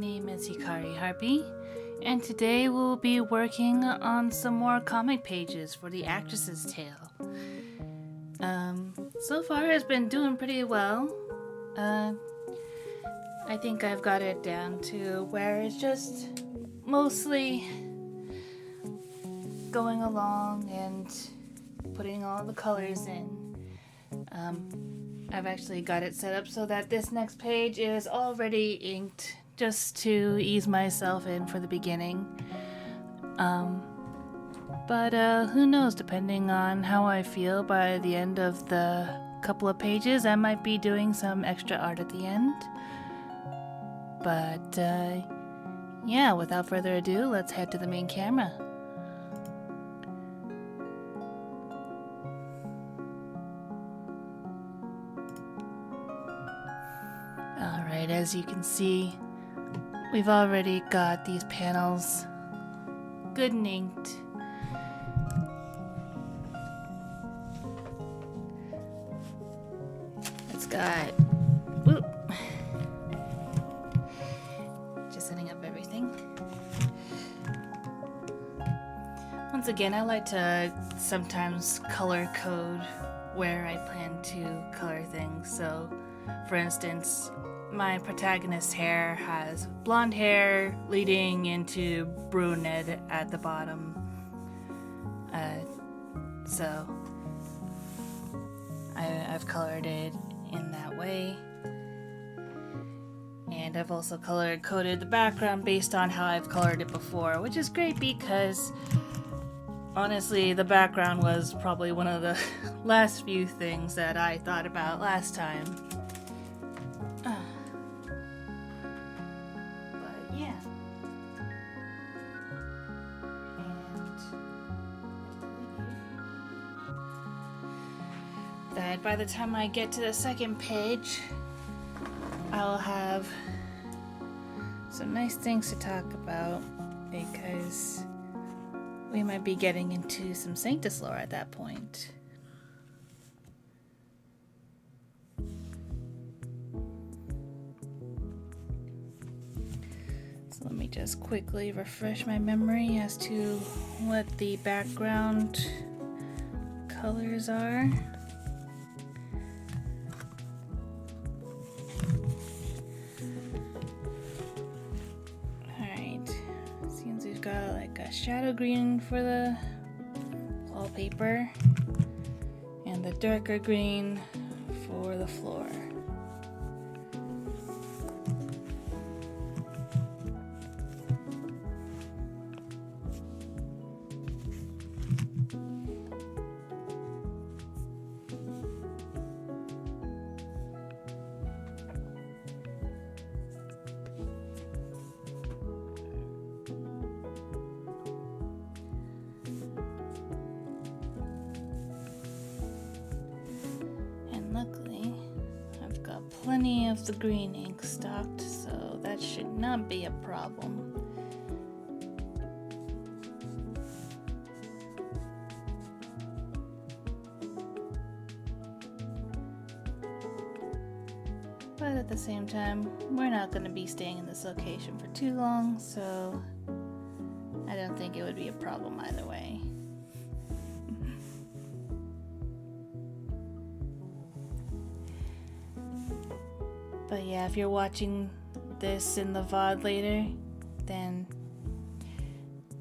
name is Hikari Harpy, and today we'll be working on some more comic pages for the Actress's Tale. So far it's been doing pretty well. I think I've got it down to where it's just mostly going along and putting all the colors in. I've actually got it set up so that this next page is already inked just to ease myself in for the beginning. But who knows, depending on how I feel by the end of the couple of pages, I might be doing some extra art at the end. But yeah, without further ado, let's head to the main camera. Alright, as you can see, we've already got these panels good and inked. It's got... whoop. Just setting up everything. Once again, I like to sometimes color code where I plan to color things. So, for instance, my protagonist's hair has blonde hair leading into brunette at the bottom. So I've colored it in that way. And I've also color coded the background based on how I've colored it before, which is great because honestly, the background was probably one of the last few things that I thought about last time. But yeah. And that by the time I get to the second page, I'll have some nice things to talk about because we might be getting into some Sanctus lore at that point. So let me just quickly refresh my memory as to what the background colors are. Got like a shadow green for the wallpaper and the darker green for the floor. Luckily, I've got plenty of the green ink stocked, so that should not be a problem. But at the same time, we're not going to be staying in this location for too long, so I don't think it would be a problem either way. But yeah, if you're watching this in the VOD later, then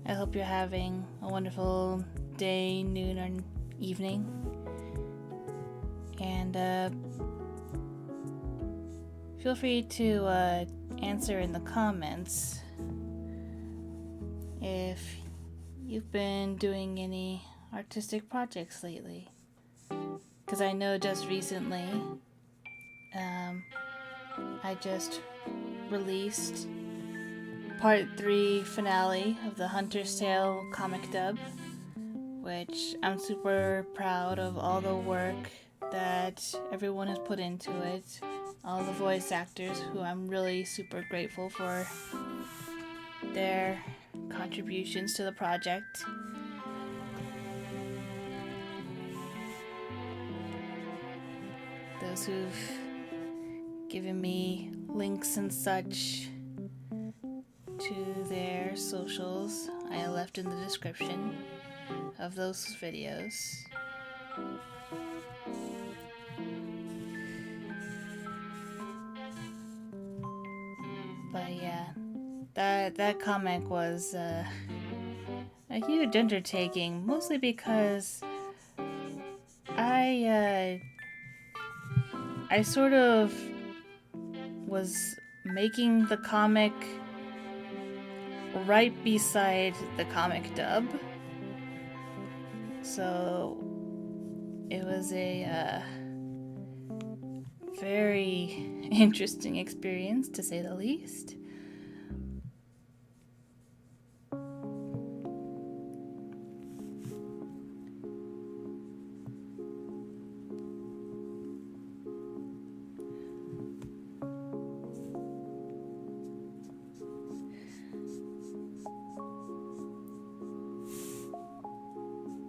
I hope you're having a wonderful day, noon, or evening. And feel free to answer in the comments if you've been doing any artistic projects lately. Because I know just recently, I just released part 3 finale of the Hunter's Tale comic dub, which I'm super proud of all the work that everyone has put into it, all the voice actors who I'm really super grateful for their contributions to the project. Those who've given me links and such their socials I left in the description of those videos. But yeah, that comic was a huge undertaking, mostly because I sort of was making the comic right beside the comic dub. So it was a very interesting experience, to say the least.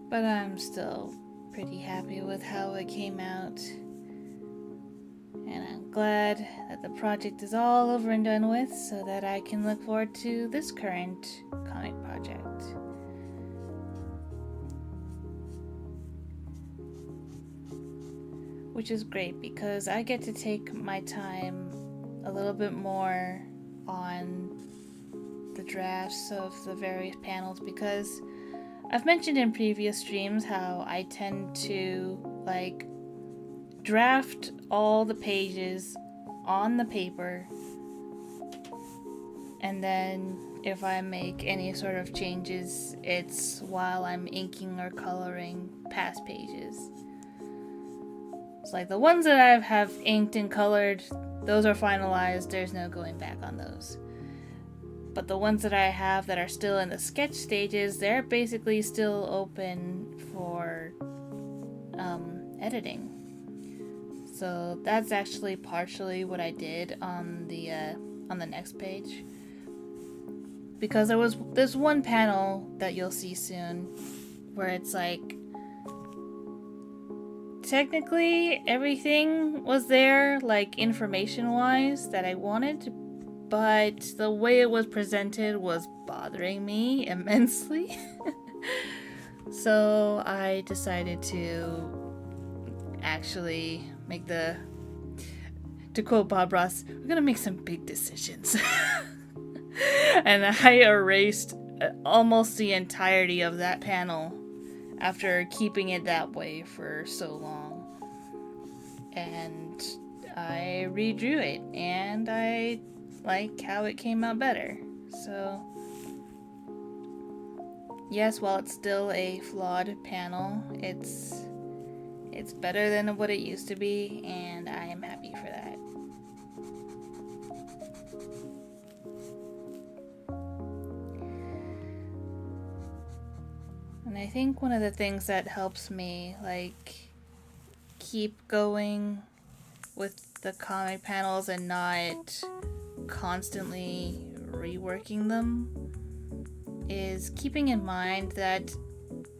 But I'm still pretty happy with how it came out. And I'm glad that the project is all over and done with so that I can look forward to this current comic project. Which is great because I get to take my time a little bit more on the drafts of the various panels, because I've mentioned in previous streams how I tend to draft all the pages on the paper, and then if I make any sort of changes, it's while I'm inking or coloring past pages. It's like the ones that I have inked and colored, those are finalized, there's no going back on those. But the ones that I have that are still in the sketch stages, they're basically still open for editing. So that's actually partially what I did on the next page. Because there's one panel that you'll see soon where it's like, technically everything was there, like information-wise, that I wanted, but the way it was presented was bothering me immensely. So I decided to actually make to quote Bob Ross, we're gonna make some big decisions. And I erased almost the entirety of that panel after keeping it that way for so long. And I redrew it, and I like how it came out better. So yes, while it's still a flawed panel, it's better than what it used to be, and I am happy for that. And I think one of the things that helps me keep going with the comic panels and not constantly reworking them is keeping in mind that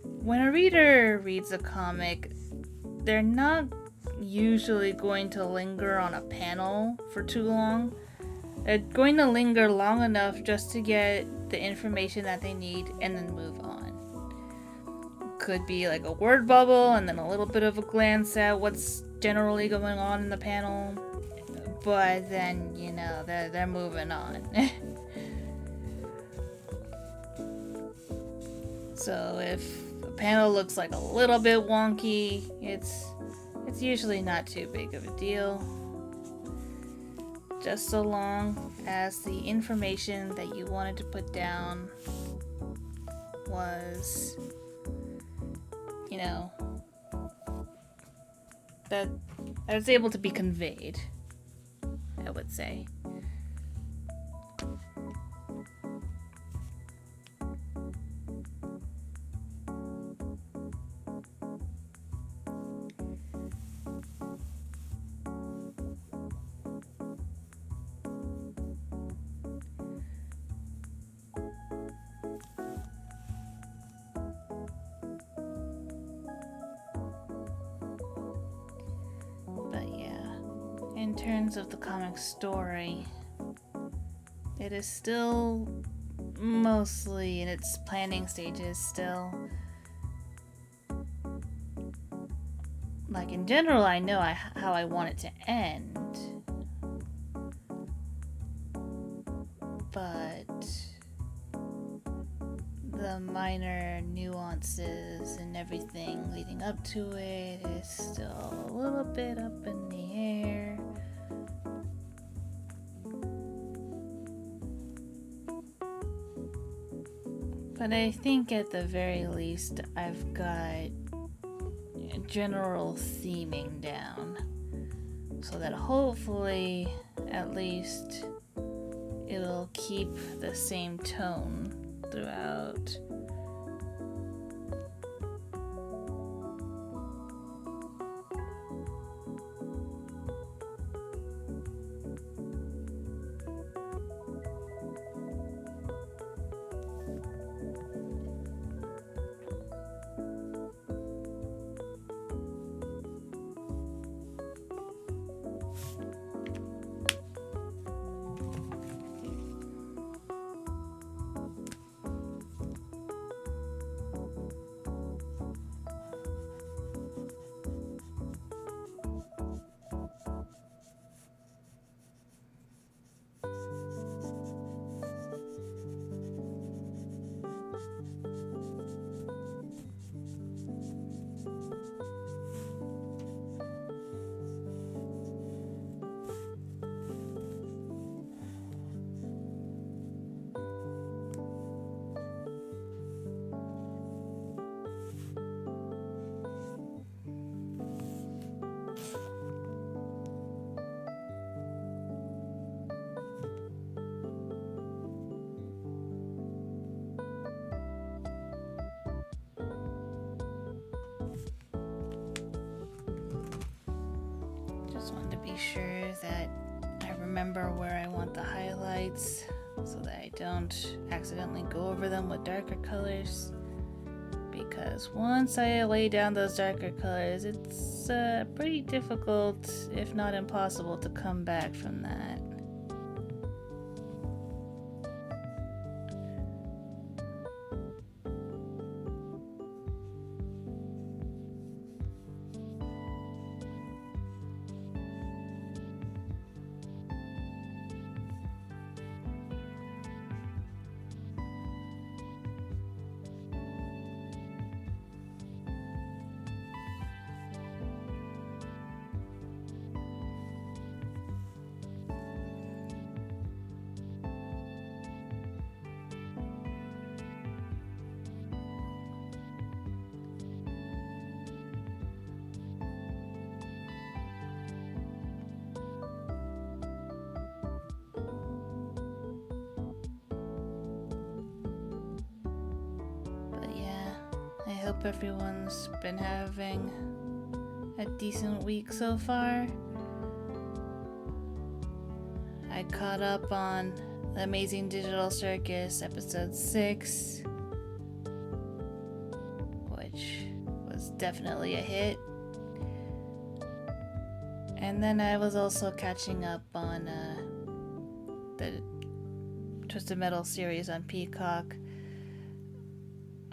when a reader reads a comic, they're not usually going to linger on a panel for too long. They're going to linger long enough just to get the information that they need and then move on. Could be like a word bubble and then a little bit of a glance at what's generally going on in the panel, but then, they're moving on. So if a panel looks like a little bit wonky, it's usually not too big of a deal. Just so long as the information that you wanted to put down was, that was able to be conveyed, I would say. In terms of the comic story, it is still mostly in its planning stages still. Like, in general, I know how I want it to end. But the minor nuances and everything leading up to it is still a little bit up in the air. But I think at the very least I've got general theming down, so that hopefully at least it'll keep the same tone throughout. Just wanted to be sure that I remember where I want the highlights so that I don't accidentally go over them with darker colors. Because once I lay down those darker colors, it's pretty difficult, if not impossible, to come back from that. I hope everyone's been having a decent week so far. I caught up on The Amazing Digital Circus episode 6, which was definitely a hit. And then I was also catching up on the Twisted Metal series on Peacock.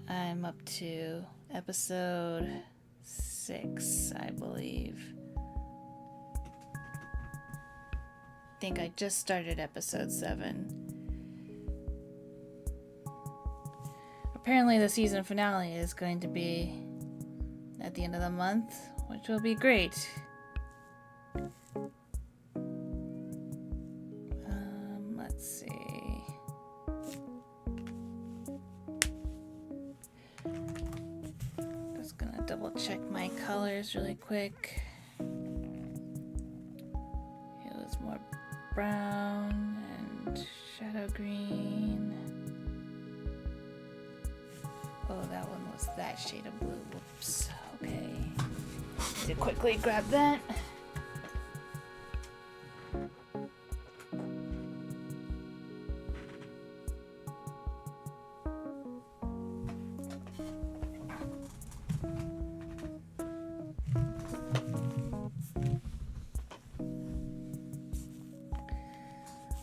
I'm up to episode 6, I believe. I think I just started episode 7. Apparently the season finale is going to be at the end of the month, which will be great. Let's see. Just gonna double check my colors really quick. It was more brown and shadow green. Oh, that one was that shade of blue. Whoops. Okay. Need to quickly grab that.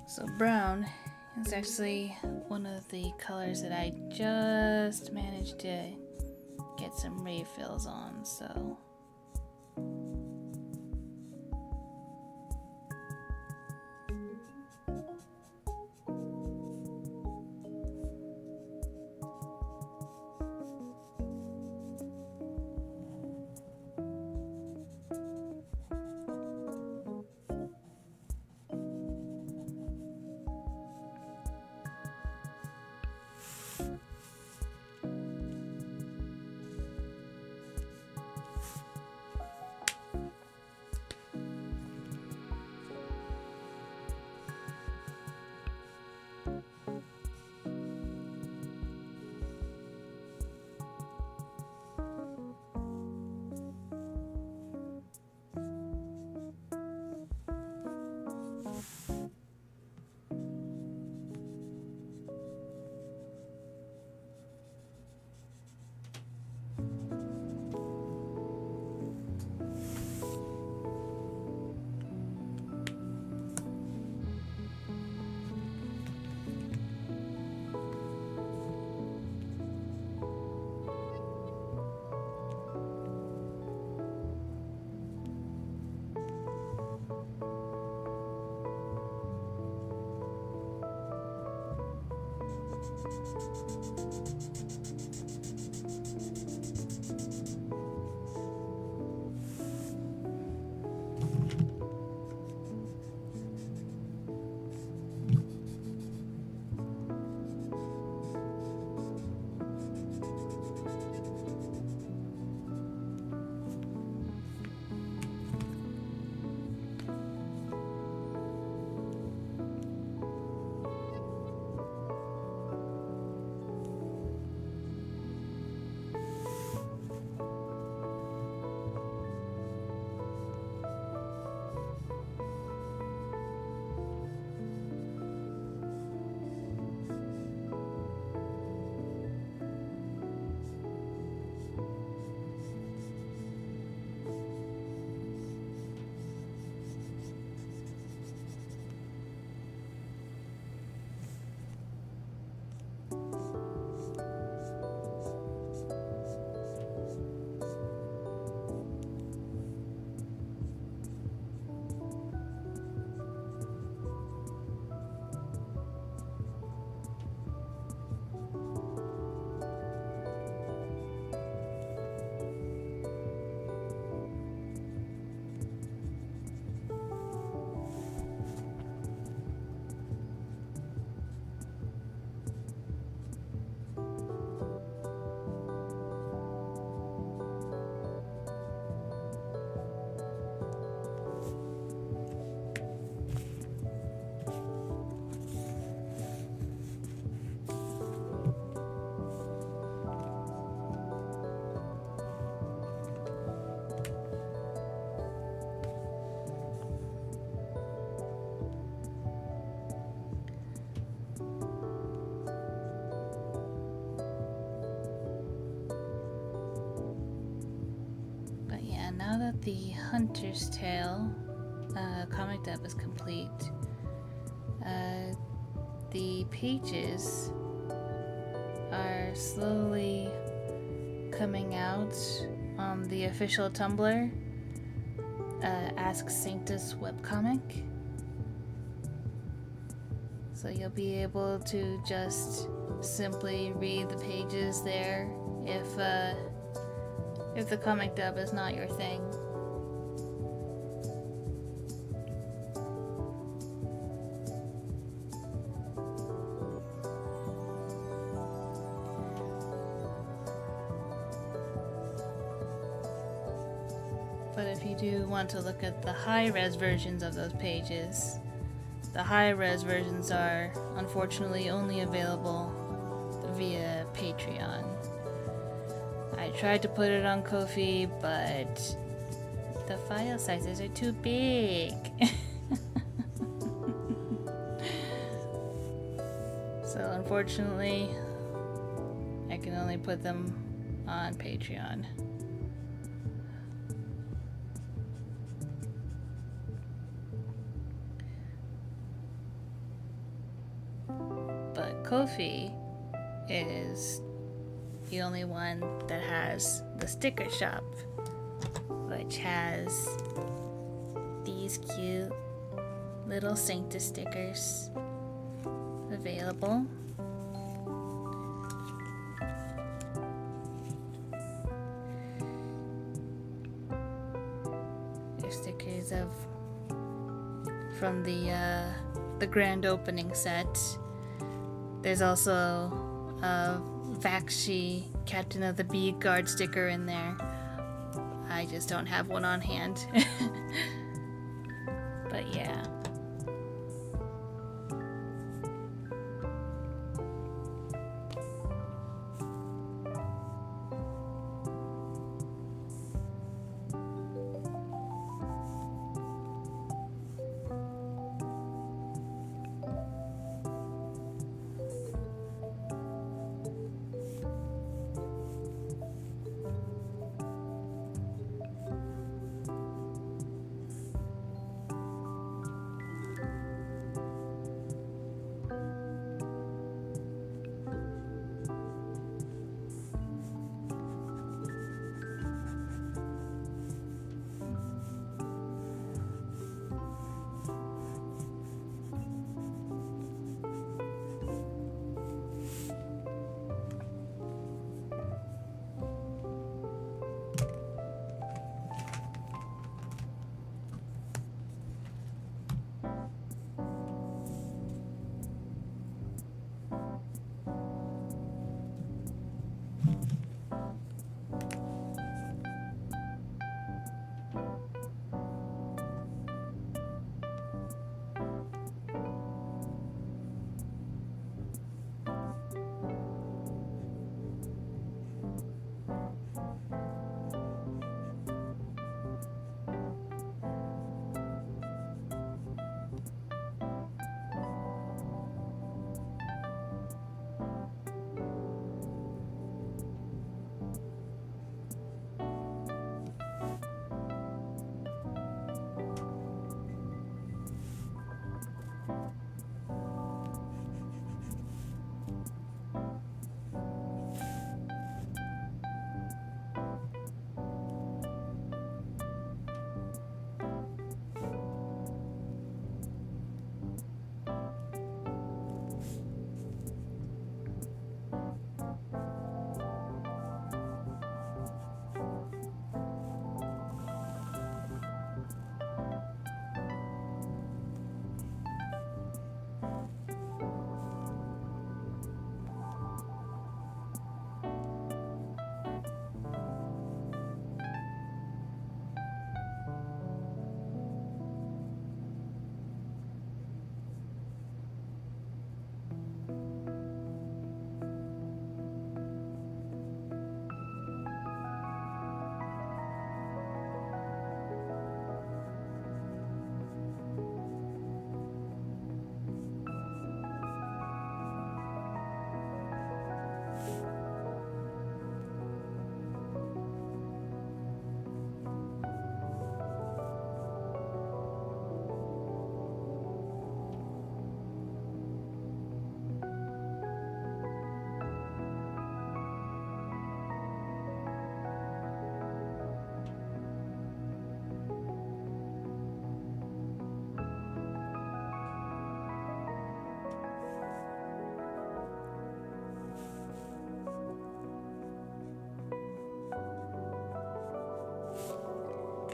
So brown It's actually one of the colors that I just managed to get some refills on, so. Now that the Hunter's Tale comic dub is complete, the pages are slowly coming out on the official Tumblr, Ask Sanctus webcomic. So you'll be able to just simply read the pages there if the comic dub is not your thing. But if you do want to look at the high-res versions of those pages, the high-res versions are unfortunately only available via Patreon. I tried to put it on Ko-fi, but the file sizes are too big. So unfortunately, I can only put them on Patreon. Kofi is the only one that has the sticker shop, which has these cute little Sanctus stickers available. They're stickers from the grand opening set. There's also a Vakshi Captain of the Bead Guard sticker in there. I just don't have one on hand. But yeah.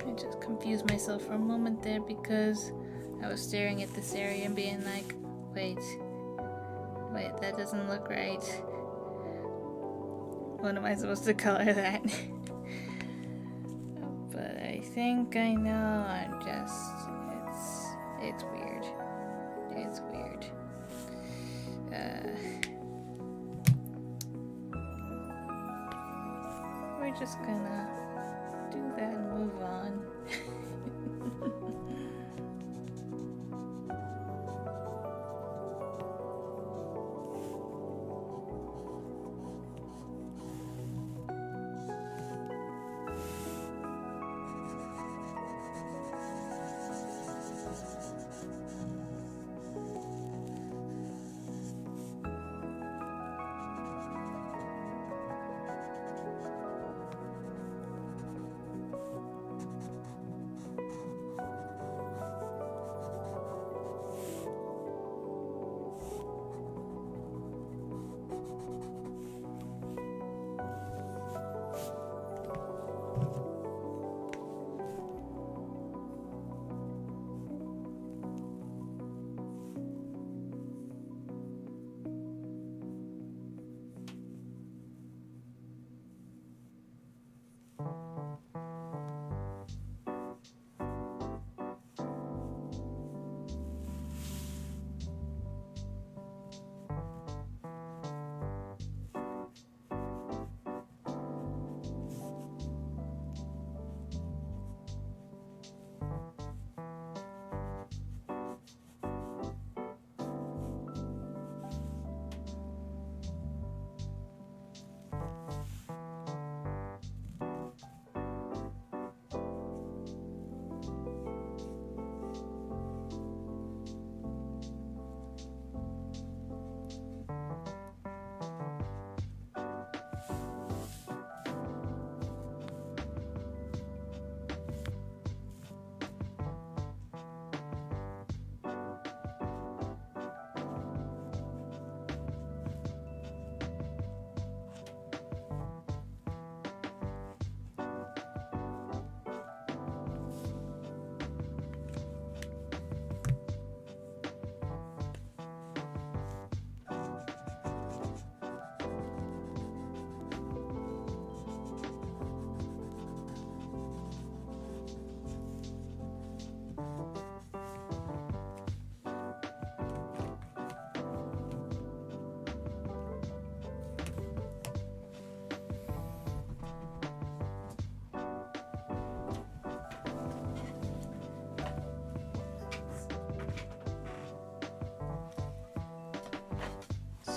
I just confused myself for a moment there because I was staring at this area and being like, wait, that doesn't look right. What am I supposed to color that? But I think I know. It's weird. It's weird. We're just gonna do that and move on.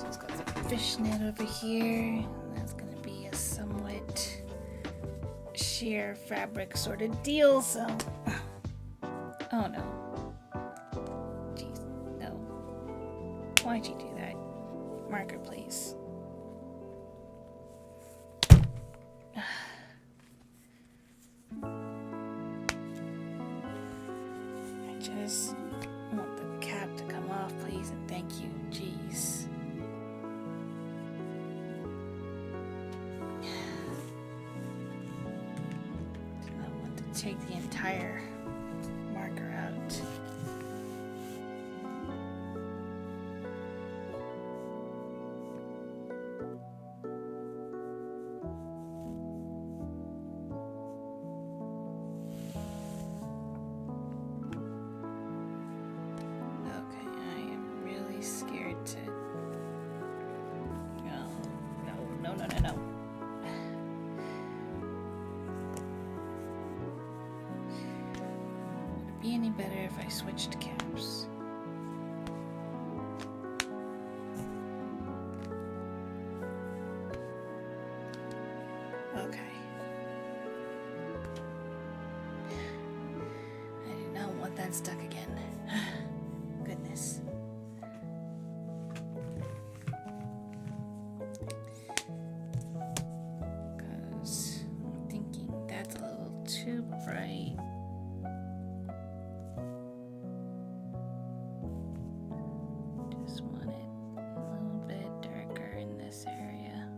let's go with the fishnet over here. That's gonna be a somewhat sheer fabric sort of deal, so... Oh no. Jeez, no. Why'd you do that? Marker, please. I just want the cap to come off, please, and thank you. Jeez. I want to take the entire marker out. Okay, I am really scared to... No. Would it be any better if I switched caps? Okay. I do not want that stuck again. Goodness. Because I'm thinking that's a little too bright. Just want it a little bit darker in this area.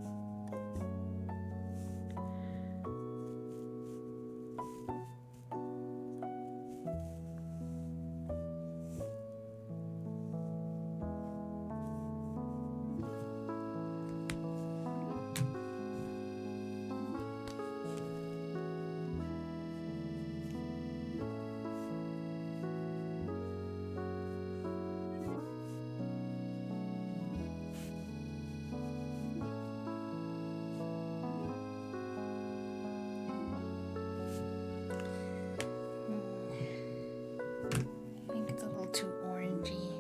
I think it's a little too orangey.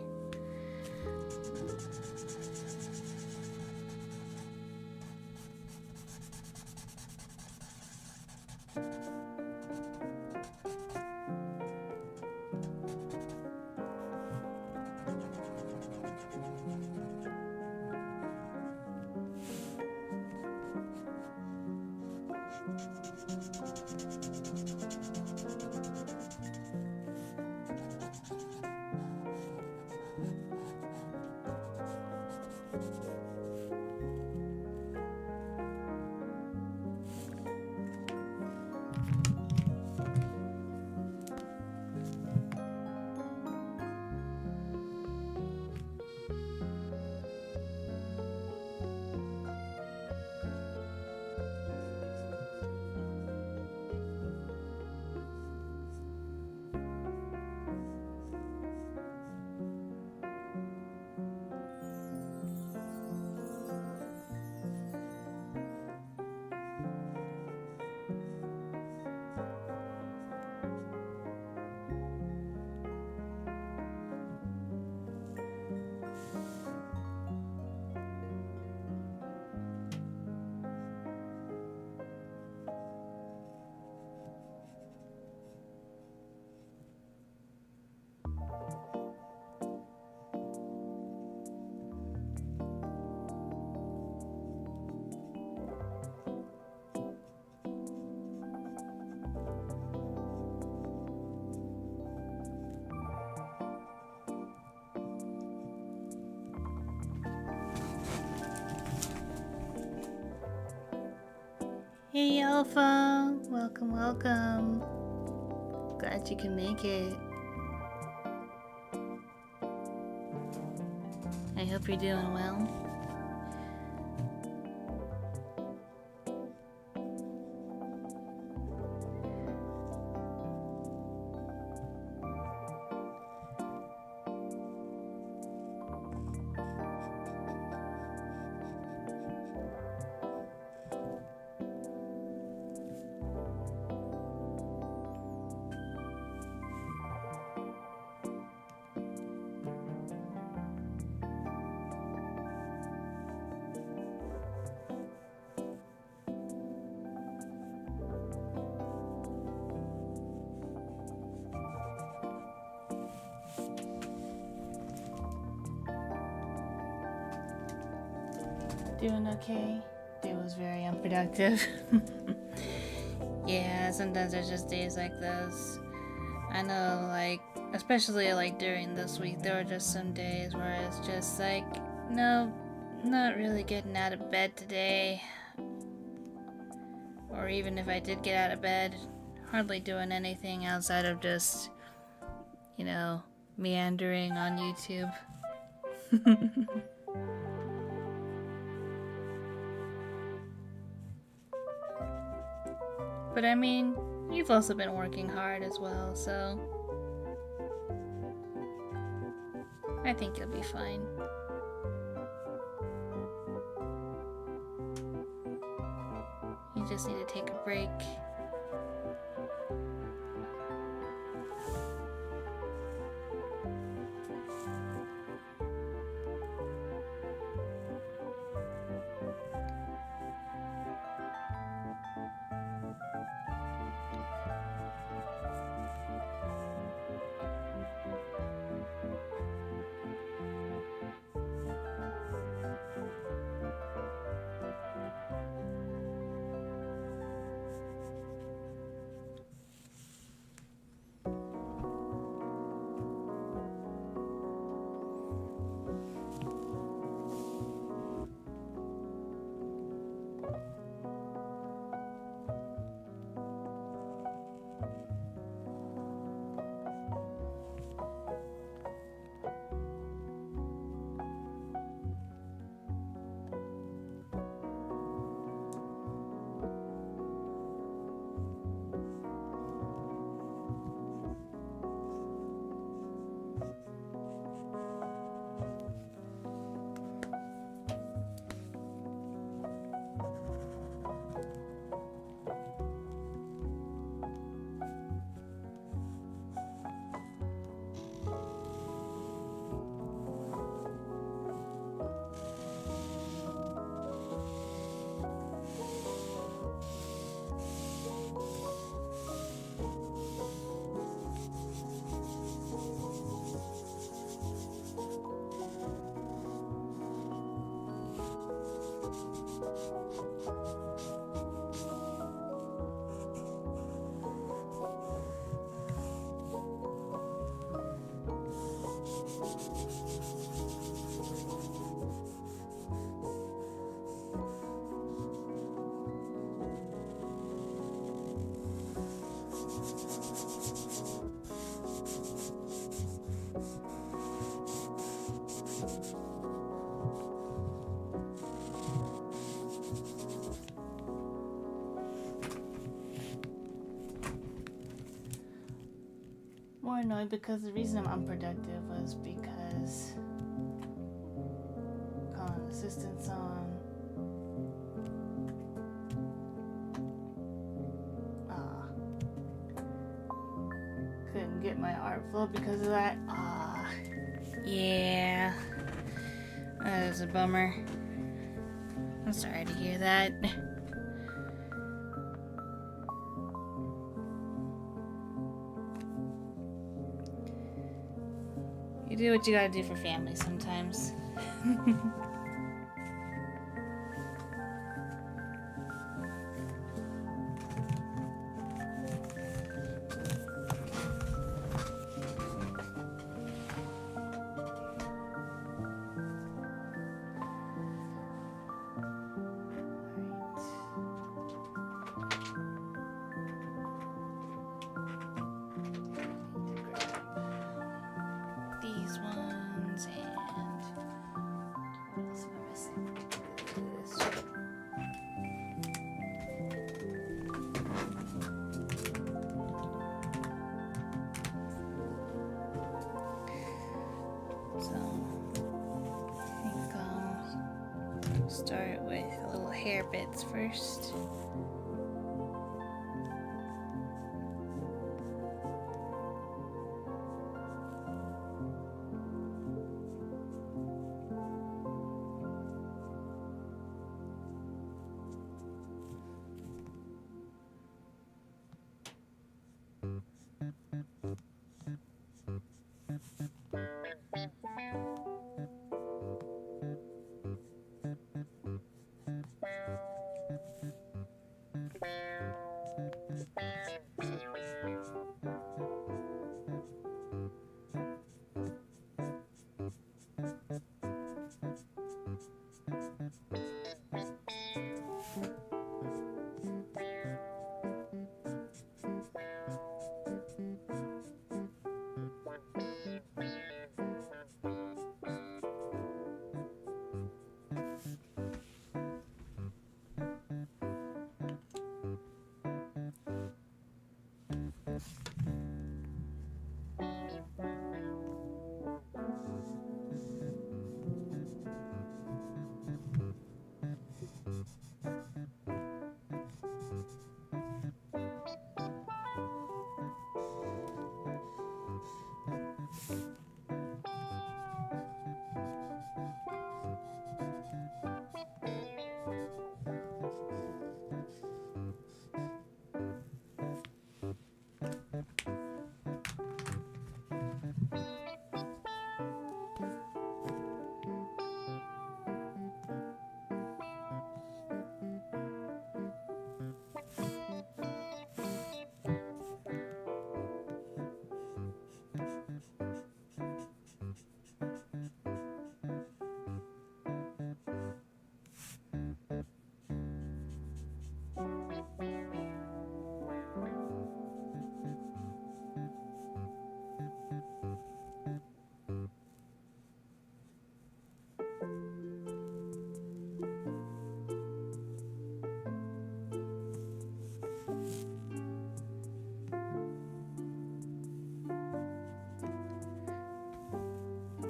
Hey Alpha, welcome. Glad you can make it. I hope you're doing well. Doing okay. Day was very unproductive. Yeah, sometimes there's just days like those. I know, like, especially like during this week, there were just some days where it's just like, no, not really getting out of bed today. Or even if I did get out of bed, hardly doing anything outside of just, you know, meandering on YouTube. But I mean, you've also been working hard as well, so I think you'll be fine. You just need to take a break. More annoyed because the reason I'm unproductive was because calling assistance on. Couldn't get my art flow because of that. Yeah. That was a bummer. I'm sorry to hear that. You do what you gotta do for family sometimes. These ones and what else am I missing? So I think I'll start with little hair bits first.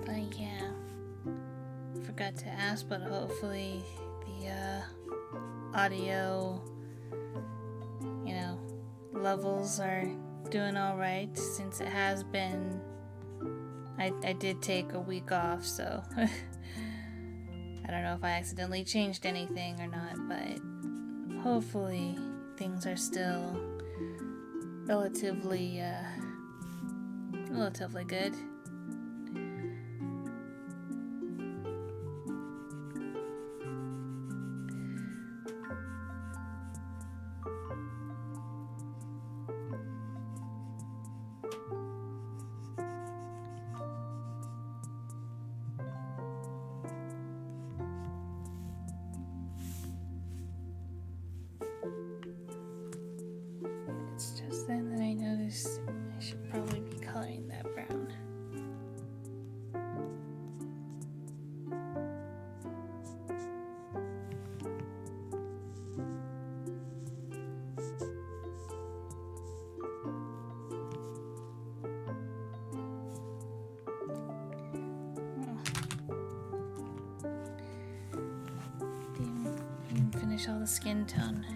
But yeah, forgot to ask, but hopefully the audio, levels are doing alright, since it has been, I did take a week off, so I don't know if I accidentally changed anything or not, but hopefully things are still relatively good. It's just then that I noticed I should probably be coloring that brown. Didn't even finish all the skin tone.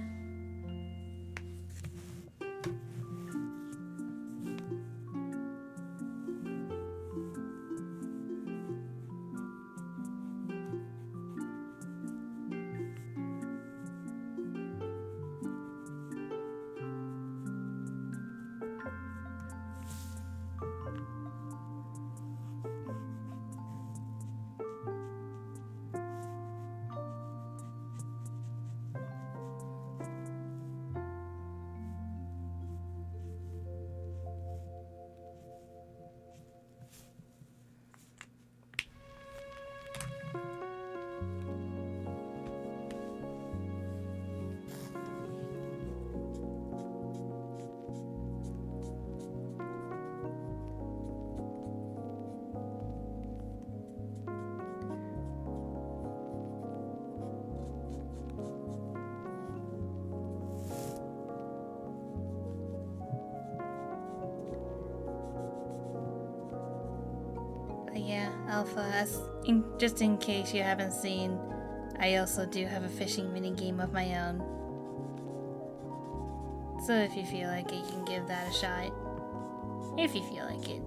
Yeah, Alpha, just in case you haven't seen, I also do have a fishing minigame of my own. So if you feel like it, you can give that a shot. If you feel like it.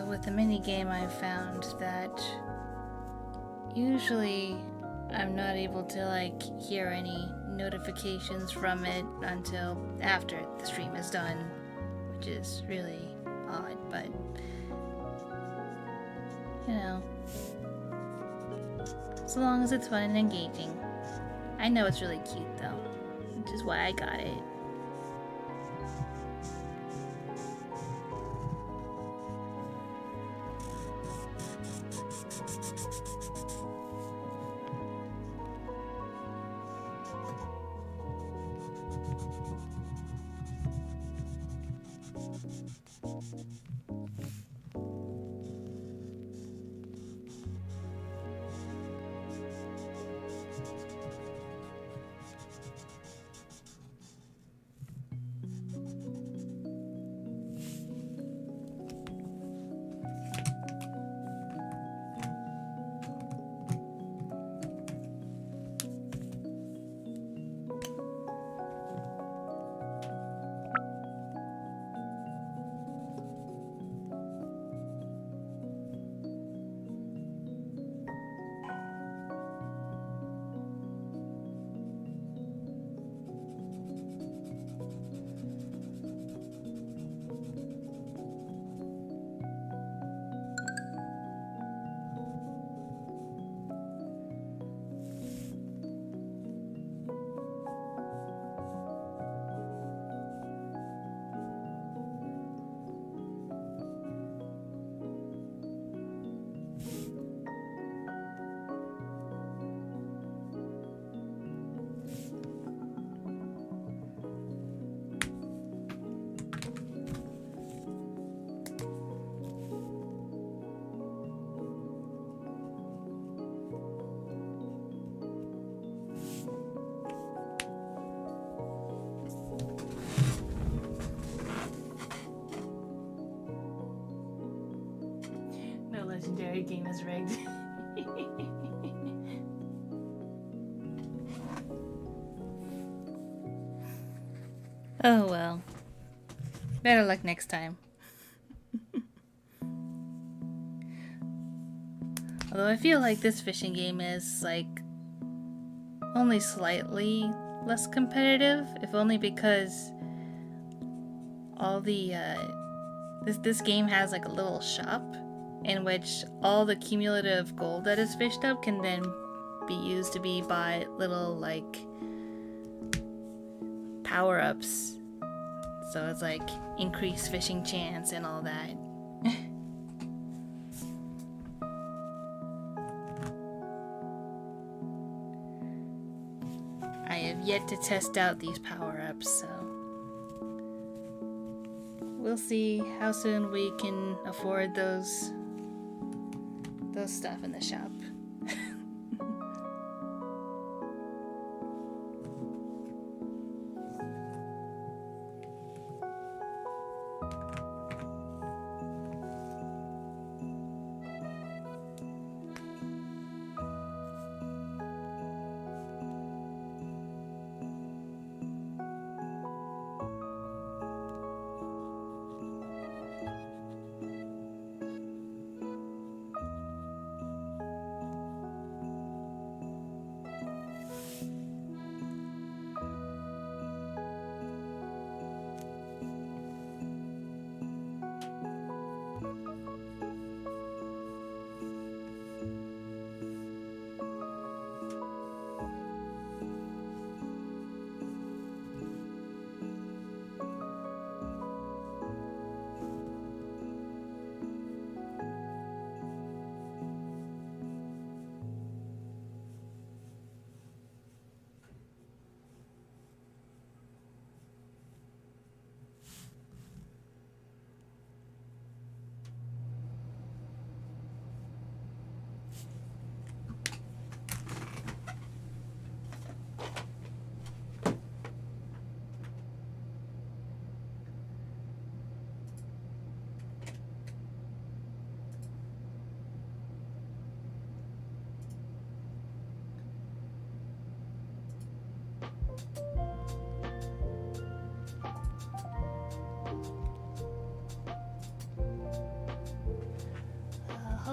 with the minigame, I've found that usually I'm not able to like hear any notifications from it until after the stream is done, which is really odd, but you know, as long as it's fun and engaging. I know it's really cute though, which is why I got it. Legendary game is rigged. Oh well. Better luck next time. Although I feel like this fishing game is like only slightly less competitive, if only because all the this game has like a little shop in which all the cumulative gold that is fished up can then be used to be buy little like power-ups. So it's like increased fishing chance and all that. I have yet to test out these power-ups, so we'll see how soon we can afford those stuff in the shop.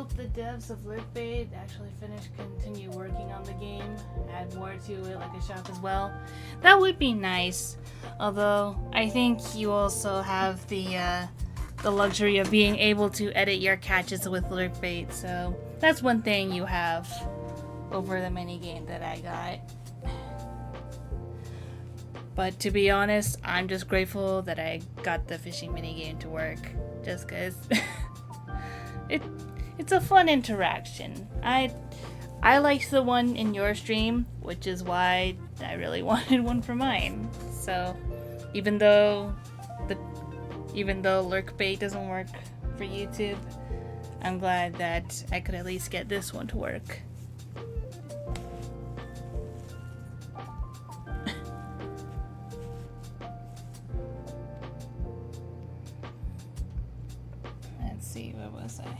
hope the devs of Lurkbait actually continue working on the game, add more to it like a shop as well. That would be nice. Although I think you also have the luxury of being able to edit your catches with Lurkbait, so that's one thing you have over the minigame that I got. But to be honest, I'm just grateful that I got the fishing minigame to work, just because it's a fun interaction. I liked the one in your stream, which is why I really wanted one for mine. So even though Lurkbait doesn't work for YouTube, I'm glad that I could at least get this one to work. Let's see, where was I?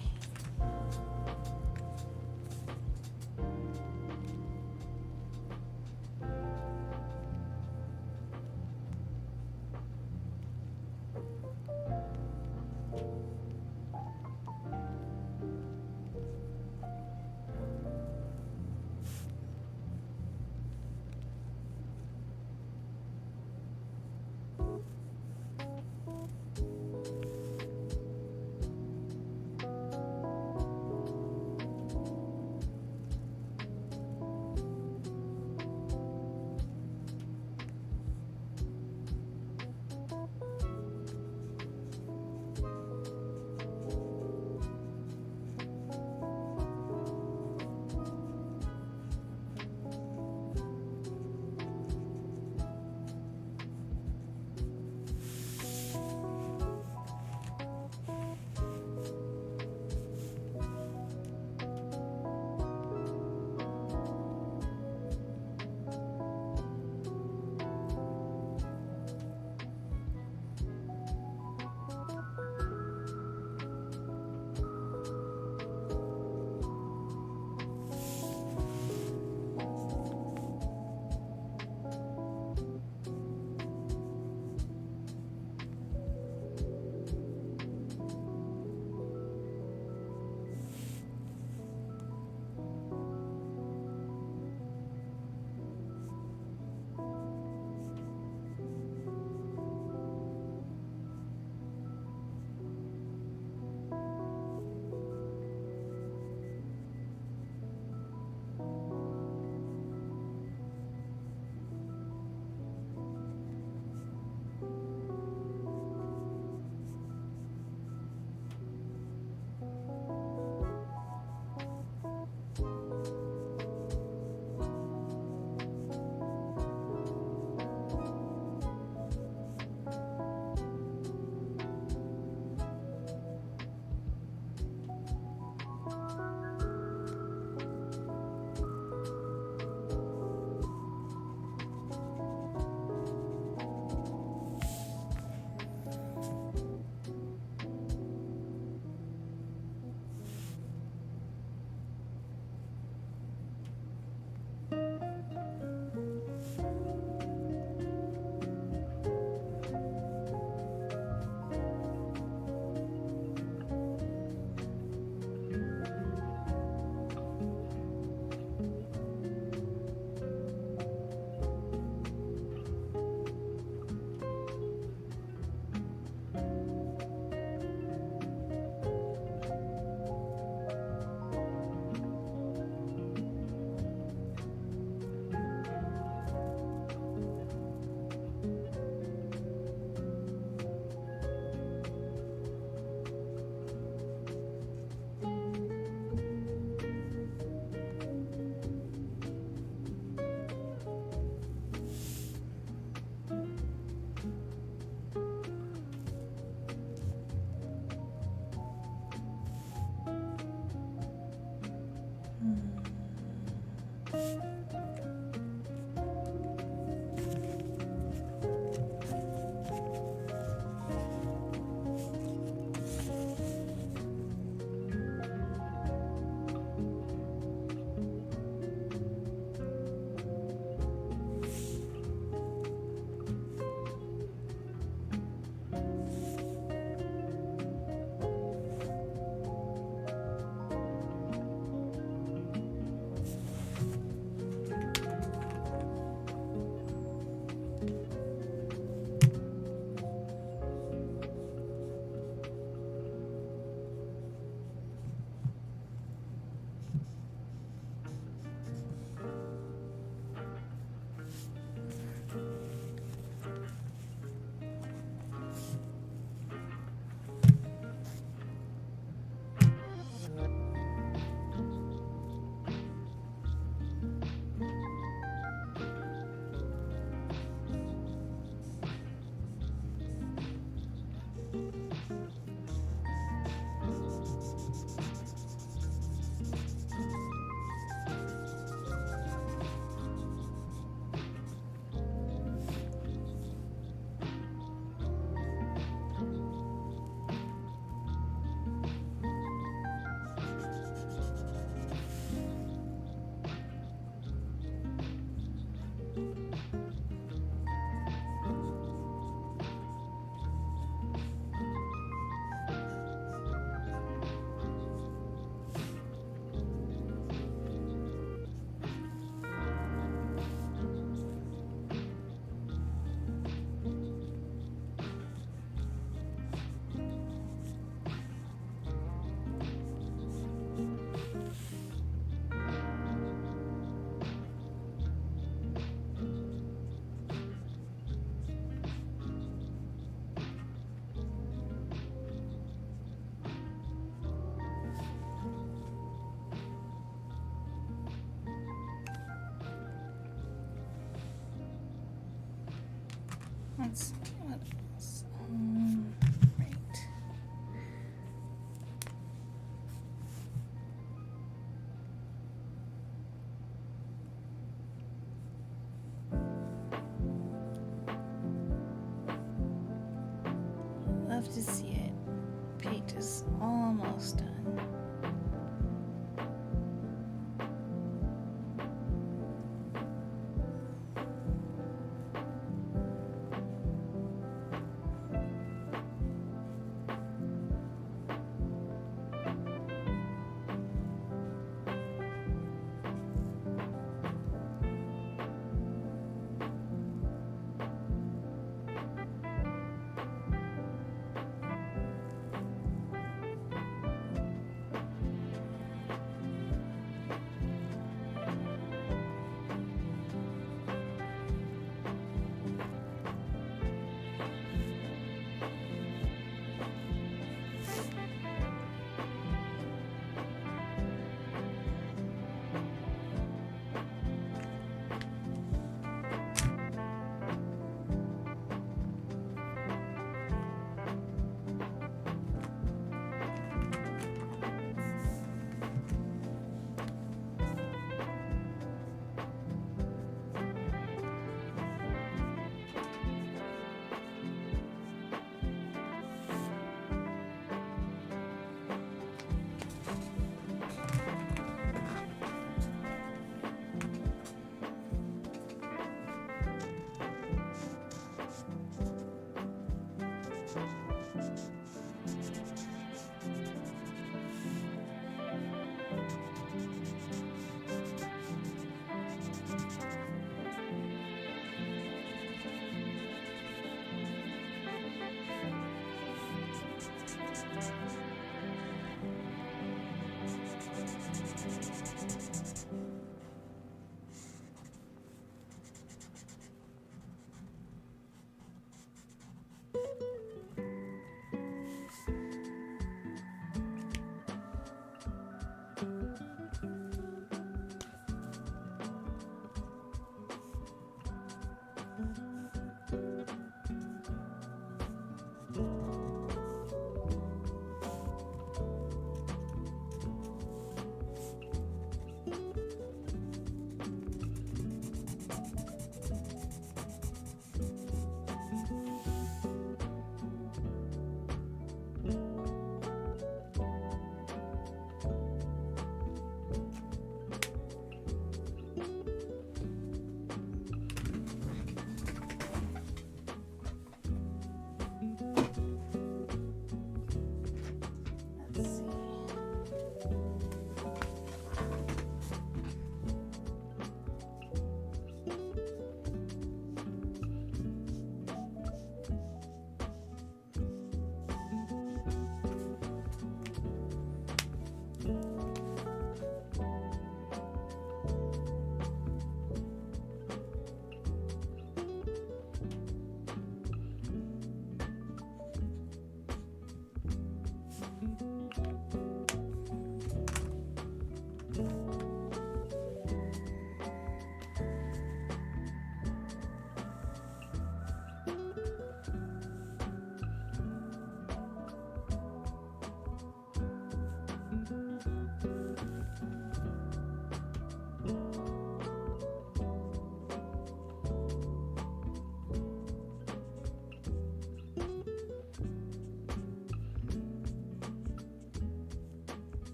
Let's what else? Right. Love to see it. Page is almost done.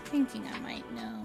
Thinking I might know.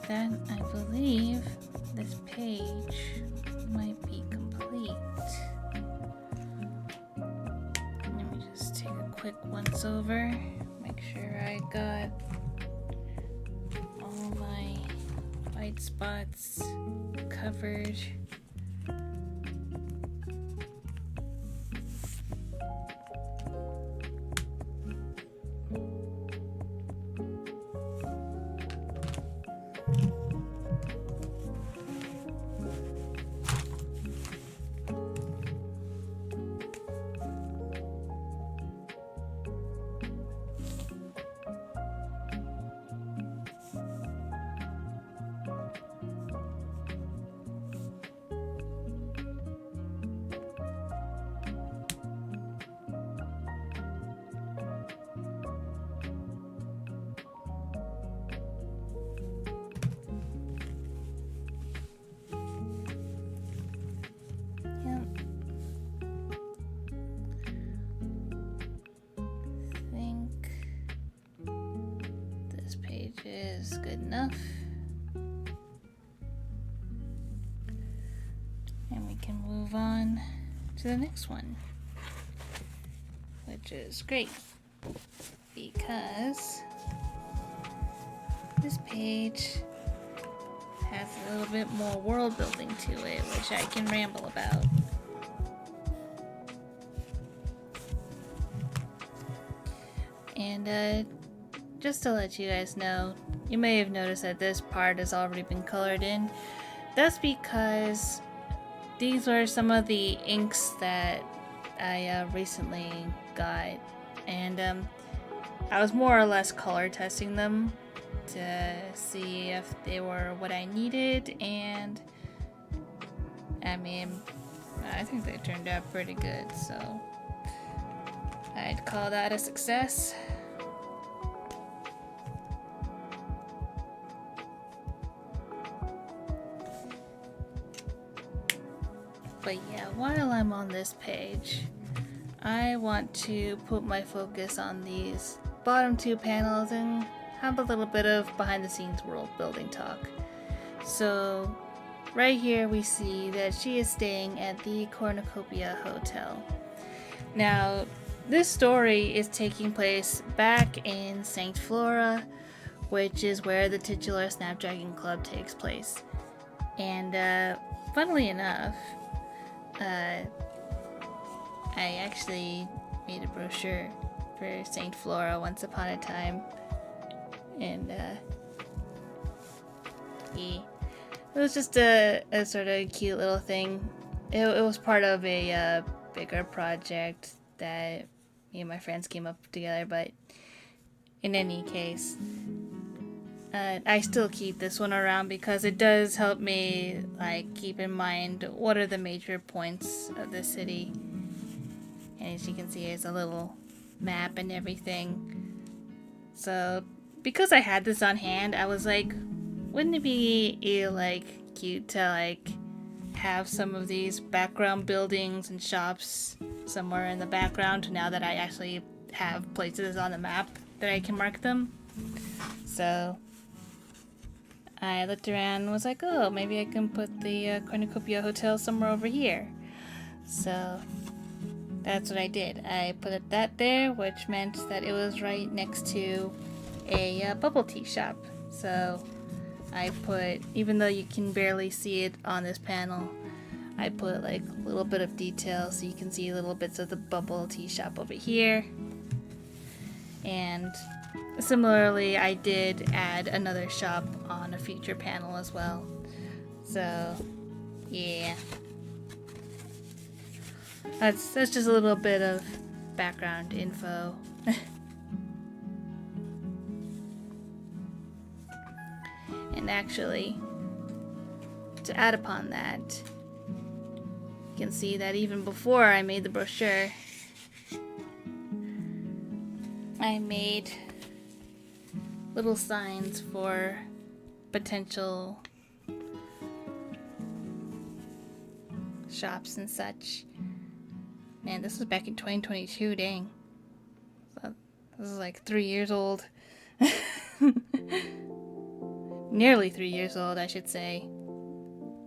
That, I believe this page might be complete. Let me just take a quick once over, make sure I got all my white spots covered. Is good enough. And we can move on to the next one, which is great because this page has a little bit more world building to it, which I can ramble about. And just to let you guys know, you may have noticed that this part has already been colored in. That's because these were some of the inks that I recently got, and I was more or less color testing them to see if they were what I needed, and I mean, I think they turned out pretty good, so I'd call that a success. But yeah, while I'm on this page, I want to put my focus on these bottom two panels and have a little bit of behind the scenes world building talk. So right here we see that she is staying at the Cornucopia Hotel. Now this story is taking place back in St. Flora, which is where the titular Snapdragon Club takes place. And funnily enough, I actually made a brochure for St. Flora once upon a time, and it was just a sort of cute little thing. It was part of a bigger project that me and my friends came up together, but in any case, I still keep this one around because it does help me keep in mind what are the major points of the city. And as you can see, it's a little map and everything. So because I had this on hand, I was like, wouldn't it be cute to have some of these background buildings and shops somewhere in the background now that I actually have places on the map that I can mark them. So I looked around and was like, oh, maybe I can put the Cornucopia Hotel somewhere over here. So that's what I did. I put that there, which meant that it was right next to a bubble tea shop. So I put, even though you can barely see it on this panel, I put like a little bit of detail so you can see little bits of the bubble tea shop over here. And similarly, I did add another shop on a future panel as well. So, yeah. That's just a little bit of background info. And actually, to add upon that, you can see that even before I made the brochure, I made little signs for potential shops and such. Man, this was back in 2022, dang. So this is like 3 years old. Nearly 3 years old, I should say.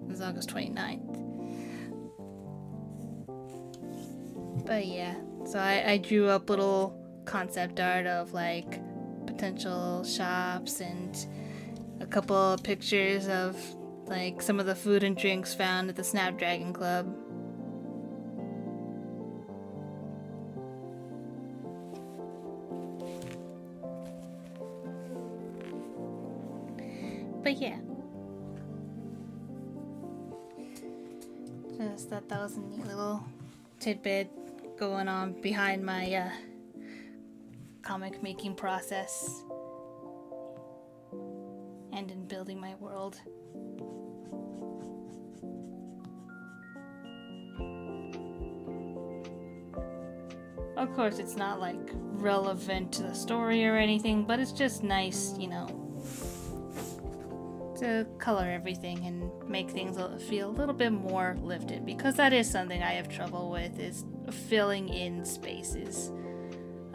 This is August 29th. But yeah, so I drew up little concept art of like potential shops and a couple of pictures of like some of the food and drinks found at the Snapdragon Club. But yeah, just thought that was a neat little tidbit going on behind my comic making process and in building my world. Of course, it's not like relevant to the story or anything, but it's just nice, you know, to color everything and make things feel a little bit more lifted, because that is something I have trouble with, is filling in spaces.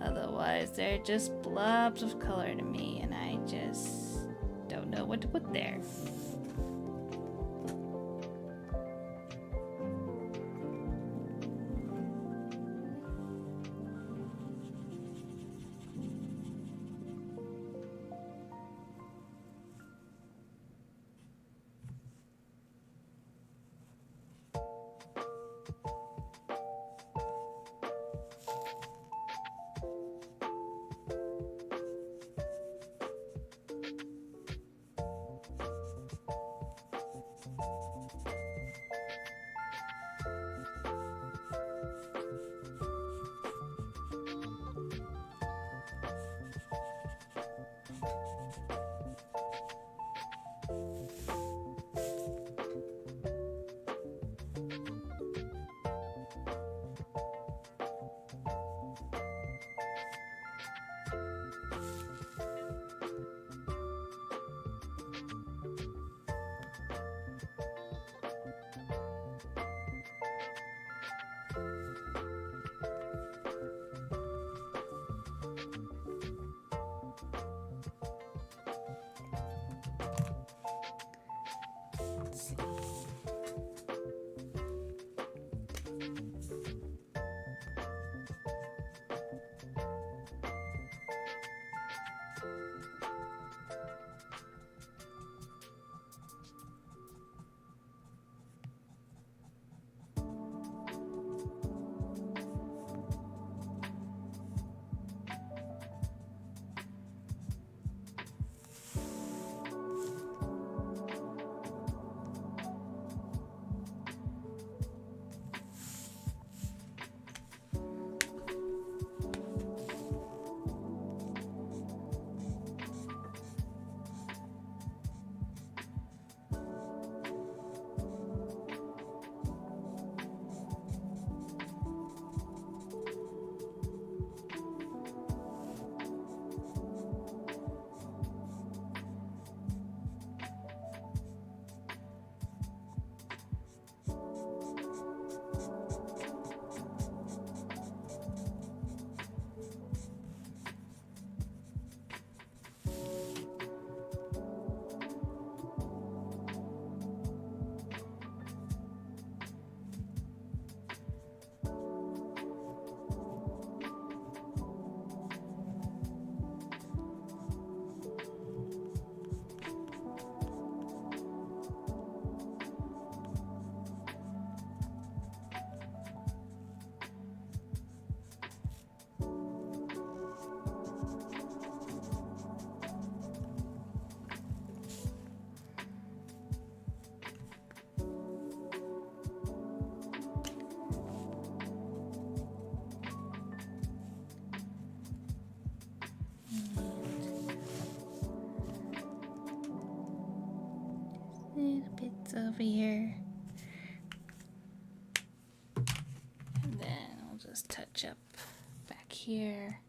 Otherwise, they're just blobs of color to me, and I just don't know what to put there. little bits over here. And then I'll just touch up back here.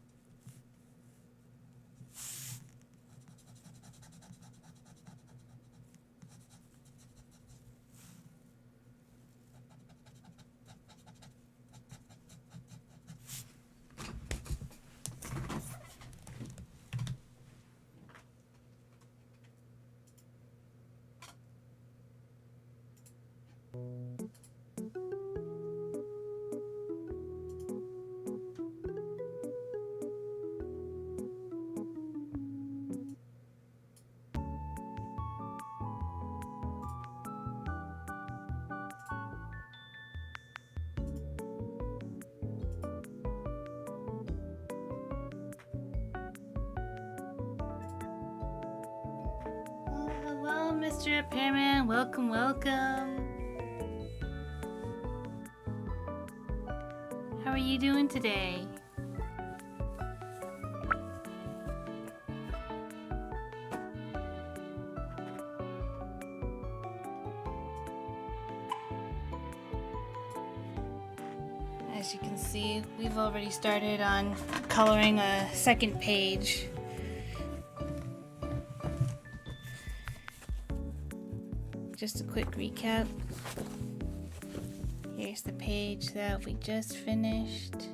Hello, Mr. Repairman. Welcome, welcome. How are you doing today? As you can see, we've already started on coloring a second page. Just a quick recap. Here's the page that we just finished.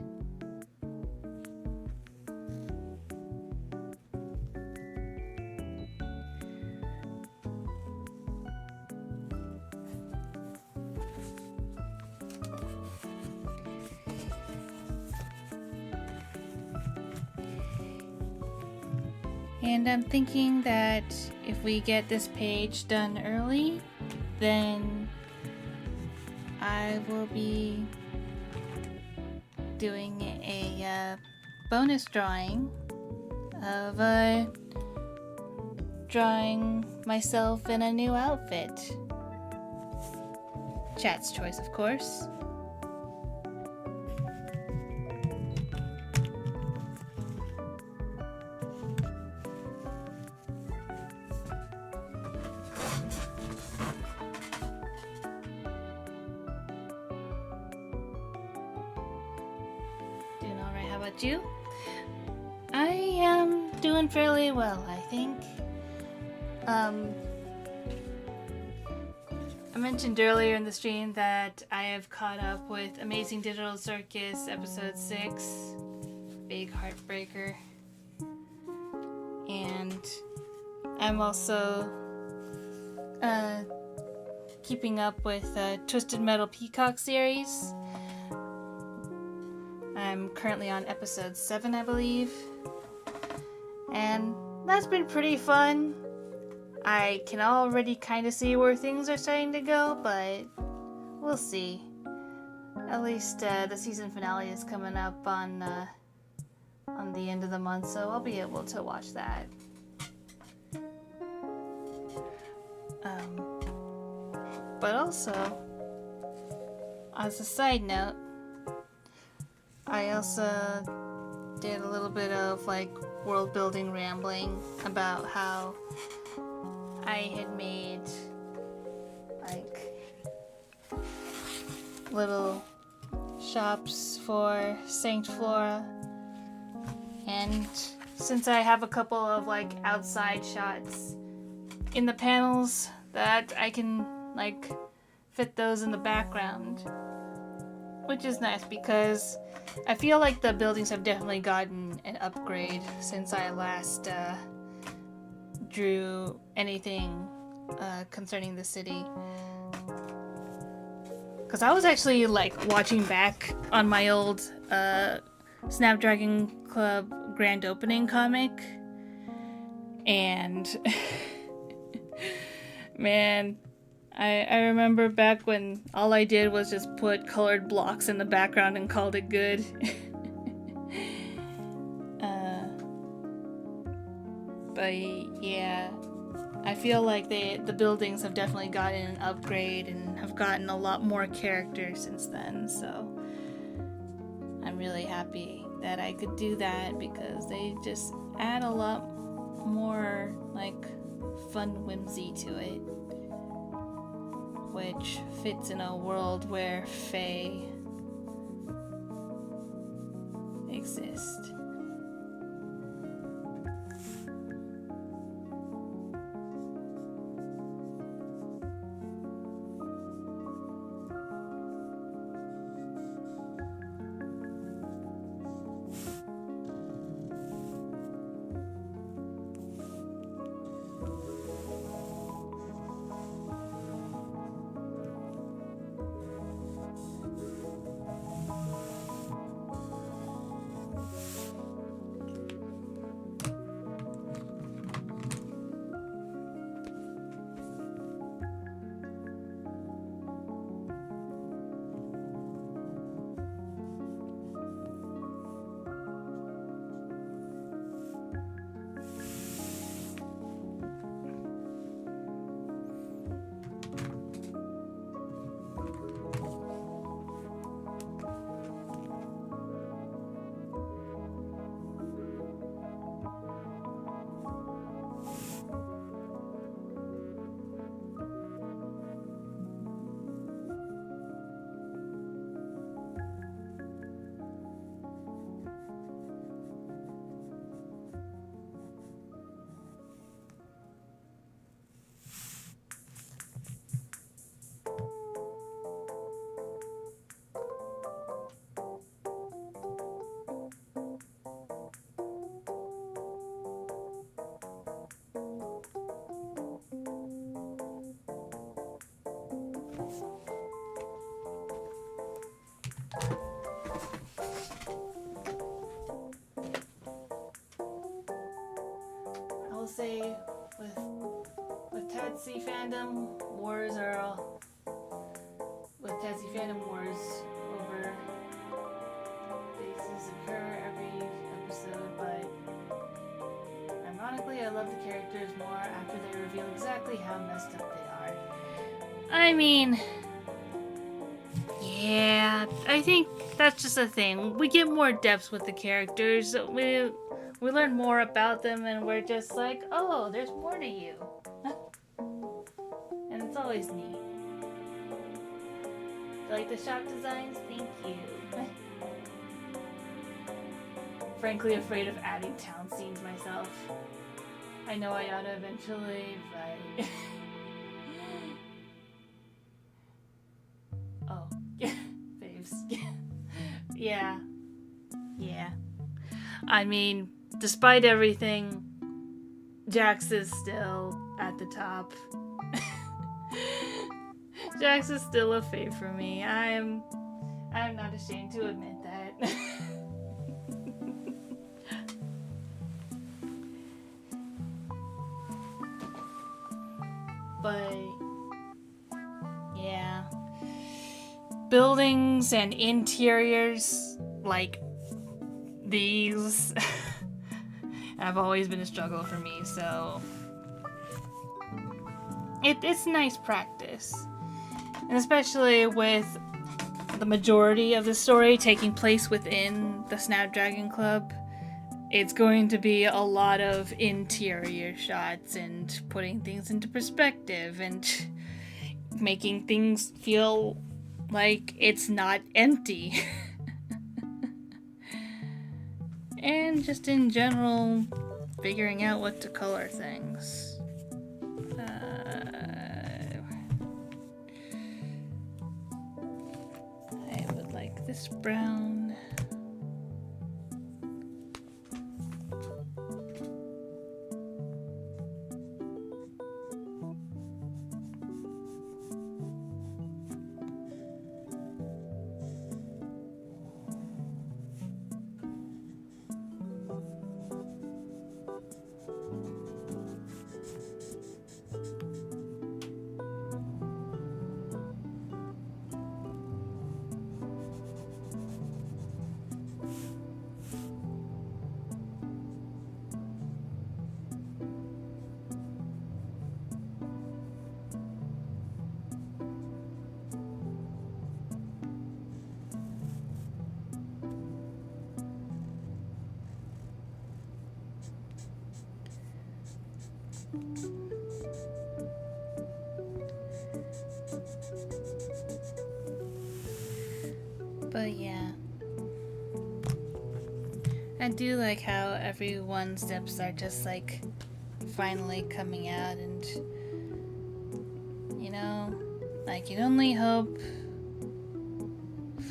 And I'm thinking that if we get this page done early, then I will be doing a bonus drawing of drawing myself in a new outfit. Chat's choice, of course. You? I am doing fairly well, I think. I mentioned earlier in the stream that I have caught up with Amazing Digital Circus episode 6, Big Heartbreaker. And I'm also keeping up with Twisted Metal Peacock series. I'm currently on episode 7, I believe, and that's been pretty fun. I can already kind of see where things are starting to go, but we'll see. At least the season finale is coming up on the end of the month, so I'll be able to watch that. But also, as a side note, I also did a little bit of like world building rambling about how I had made like little shops for Saint Flora, and since I have a couple of like outside shots in the panels that I can like fit those in the background, which is nice because I feel like the buildings have definitely gotten an upgrade since I last drew anything concerning the city. Because I was actually like watching back on my old Snapdragon Club grand opening comic, and man, I remember back when all I did was just put colored blocks in the background and called it good. But yeah, I feel like the buildings have definitely gotten an upgrade and have gotten a lot more character since then, so I'm really happy that I could do that because they just add a lot more like fun whimsy to it. which fits in a world where fae exist. I will say with Tatsy fandom, wars are all with Tatsy fandom wars over these occur every episode, but ironically I love the characters more after they reveal exactly how messed up they are. I mean, yeah, I think that's just a thing. We get more depth with the characters. We learn more about them, and we're just like, oh, there's more to you. And it's always neat. Like the shop designs? Thank you. Frankly, afraid of adding town scenes myself. I know I ought to eventually, but... oh. Faves. Yeah. Yeah. I mean, despite everything, Jax is still at the top. Jax is still a fave for me. I'm not ashamed to admit that. But yeah, buildings and interiors like these have always been a struggle for me, so it's nice practice. And especially with the majority of the story taking place within the Snapdragon Club, it's going to be a lot of interior shots and putting things into perspective and making things feel like it's not empty. And just in general, figuring out what to color things. I would like this brown. But yeah. I do like how everyone's dips are just like finally coming out, and you know, like you'd only hope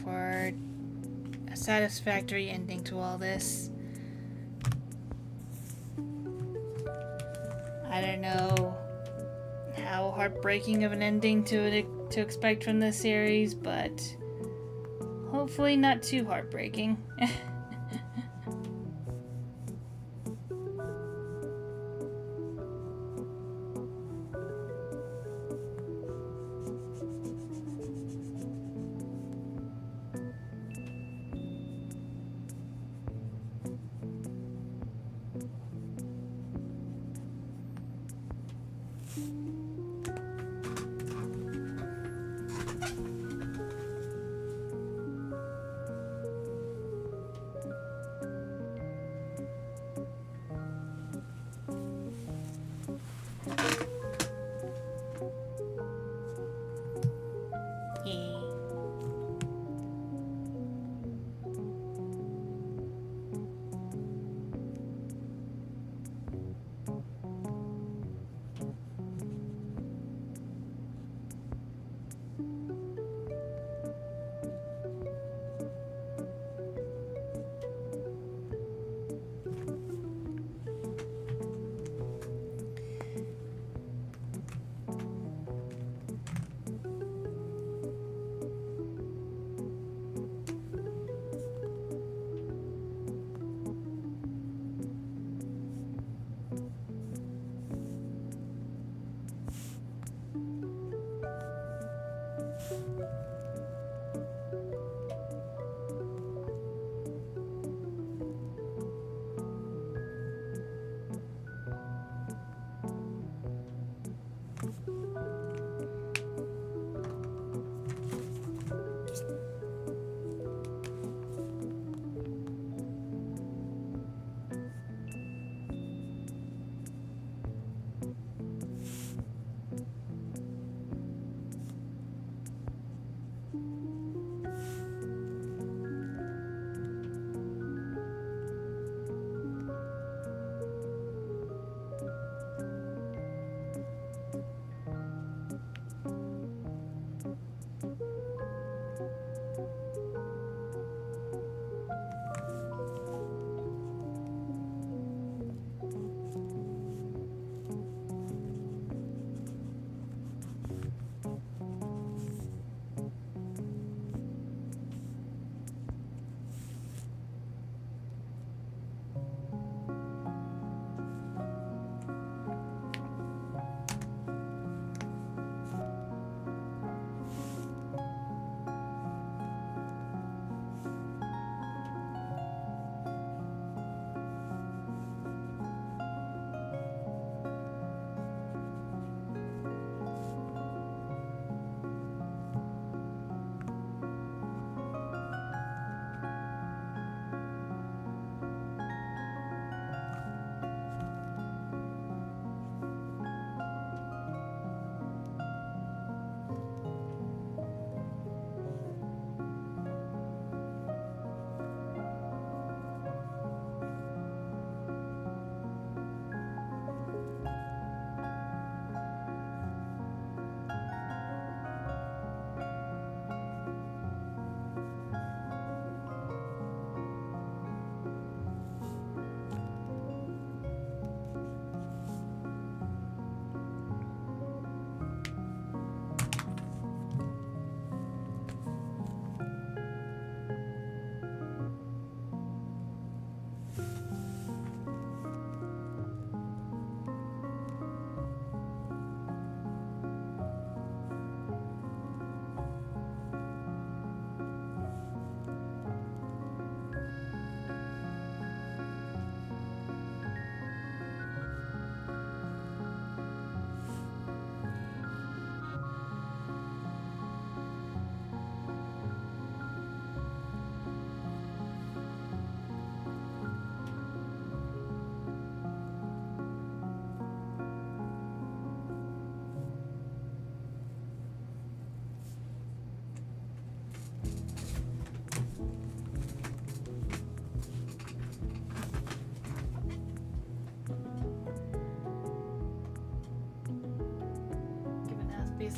for a satisfactory ending to all this. I don't know how heartbreaking of an ending to expect from this series, but hopefully not too heartbreaking. Yay.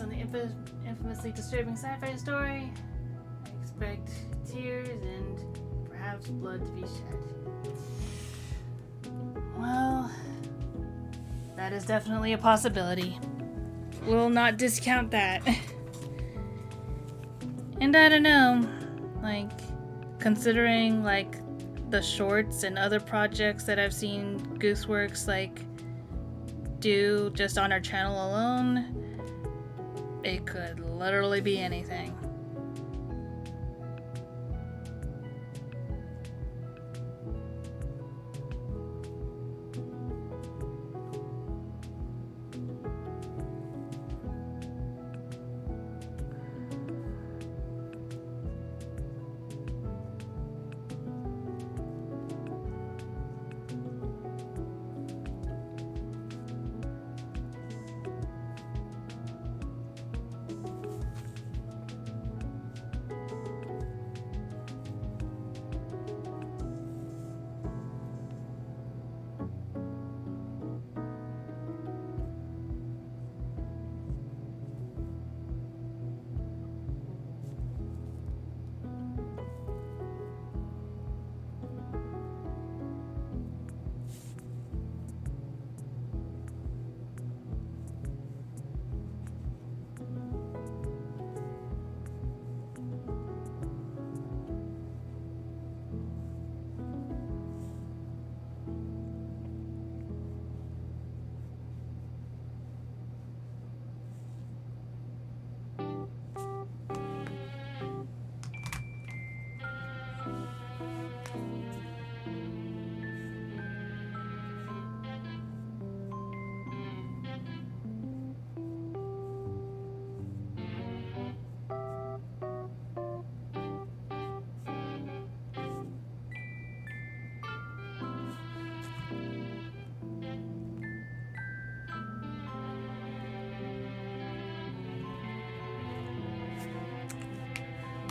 based on the infamously disturbing sci-fi story, I expect tears and perhaps blood to be shed. Well, that is definitely a possibility. We'll not discount that. And I don't know, like, considering, like, the shorts and other projects that I've seen Gooseworks, like, do just on our channel alone, it could literally be anything.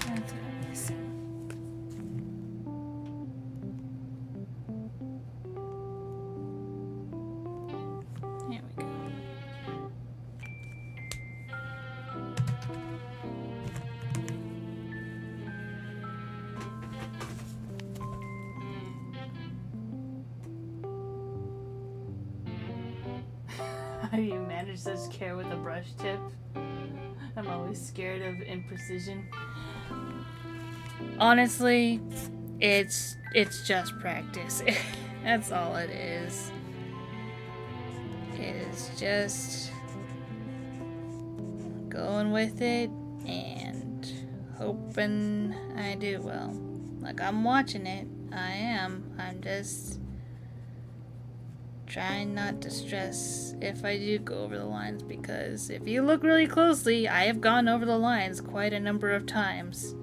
That's what I'm missing. Here we go. How do you manage such care with a brush tip? I'm always scared of imprecision. Honestly, it's just practice. That's all it is. It is just going with it and hoping I do well. Like, I'm watching it. I am. I'm just trying not to stress if I do go over the lines, because if you look really closely, I have gone over the lines quite a number of times.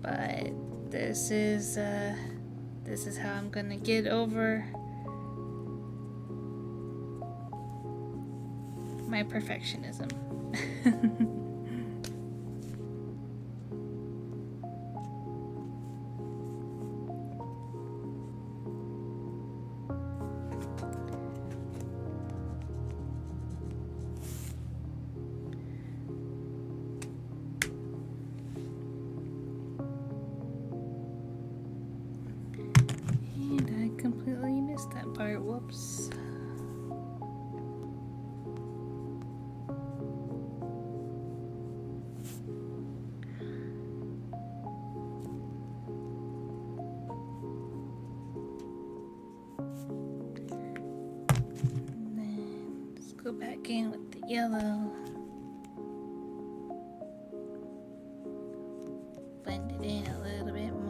But this is how I'm gonna get over my perfectionism. Completely missed that part. Whoops. And then let's go back in with the yellow. Blend it in a little bit more.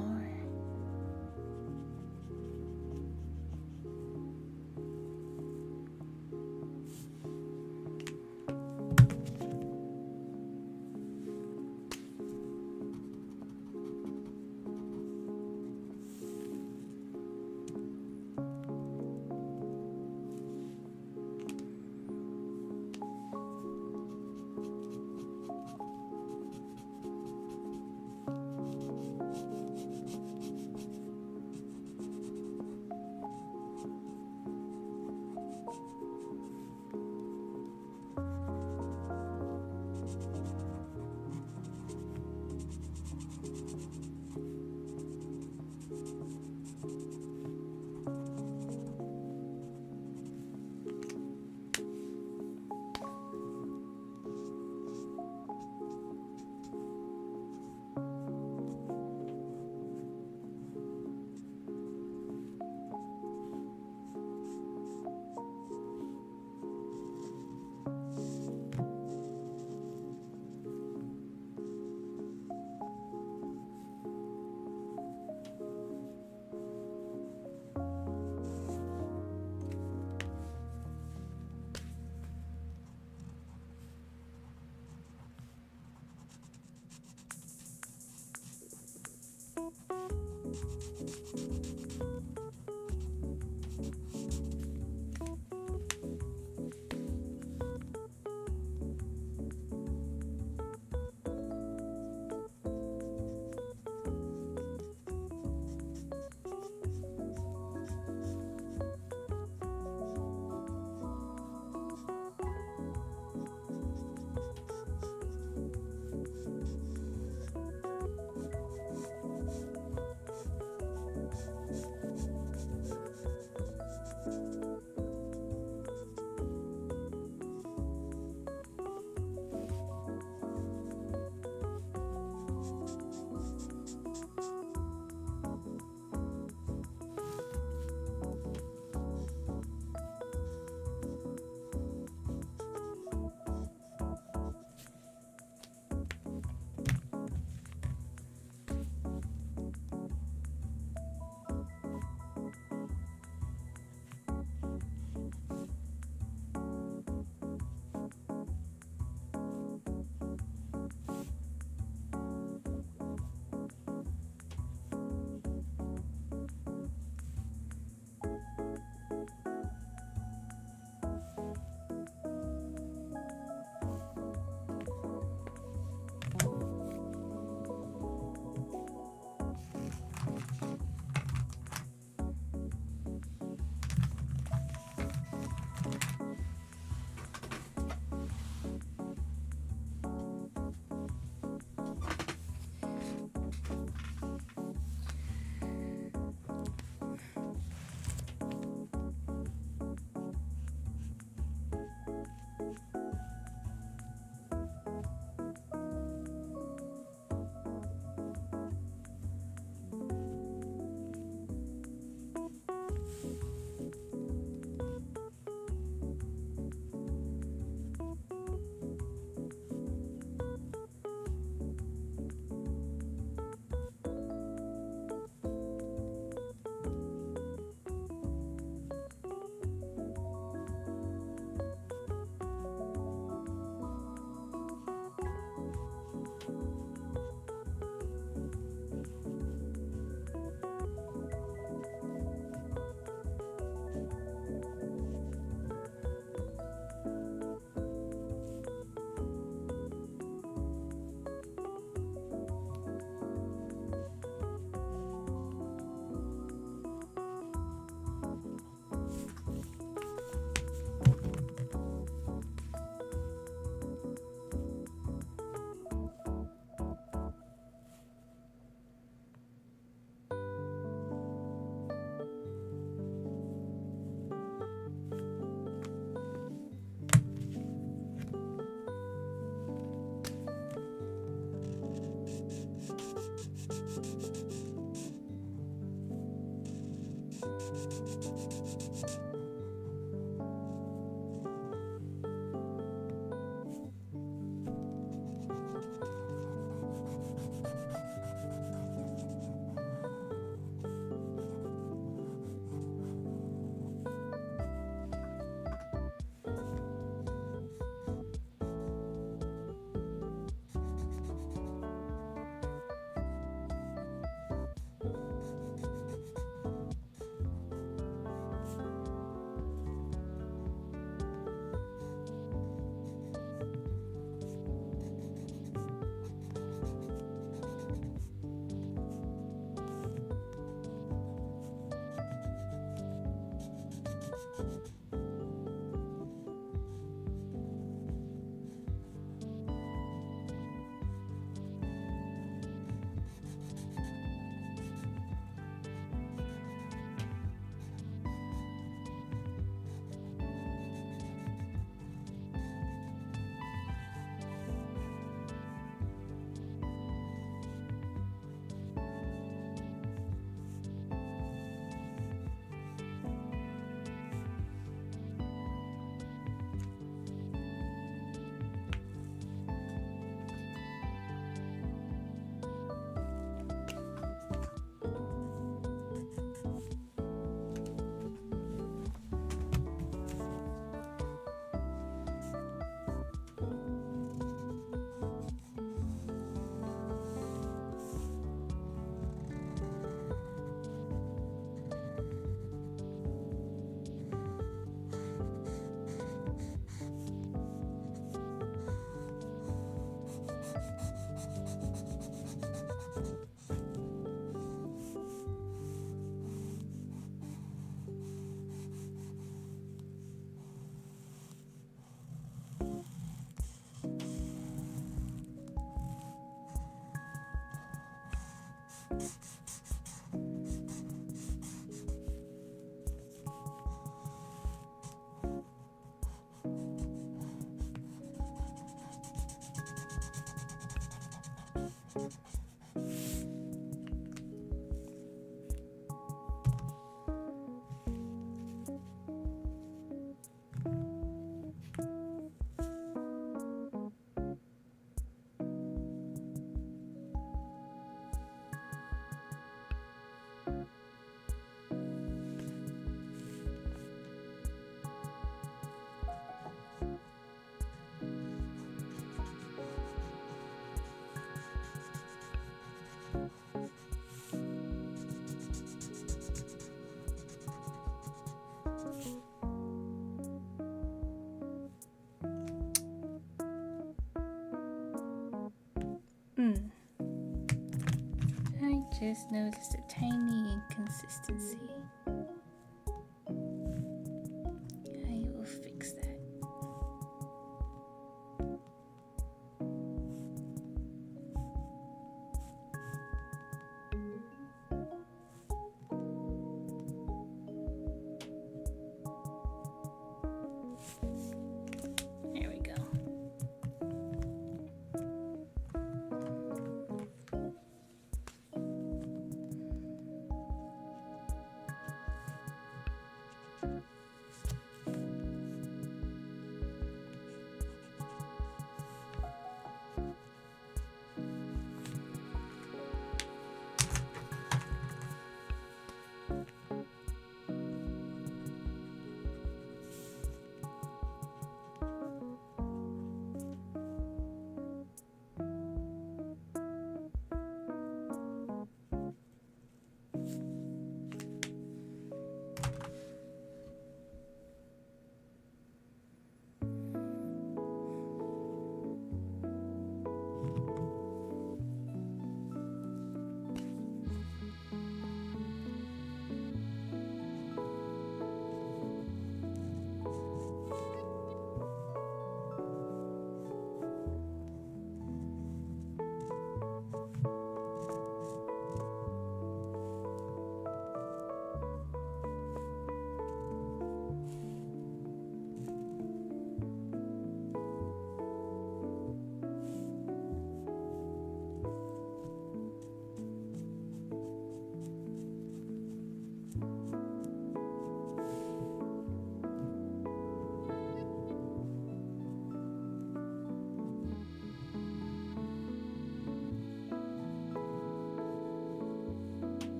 I just noticed a tiny inconsistency. I will fix that. There we go.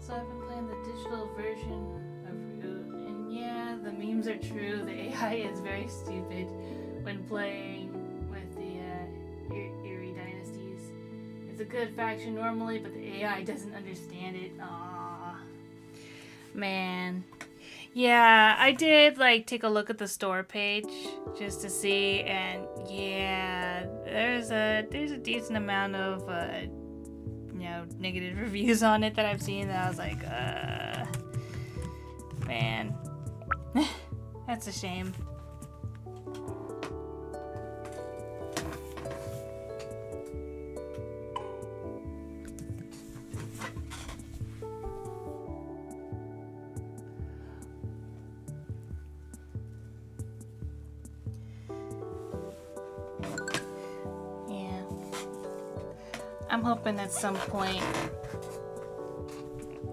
So I've been playing the digital version of Root, and yeah, the memes are true. The AI is very stupid when playing with the Eerie Dynasties. It's a good faction normally, but the AI doesn't understand it. Aww. Man. Yeah, I did take a look at the store page just to see, and yeah, there's a decent amount of negative reviews on it that I've seen that I was like, man, that's a shame. I'm hoping at some point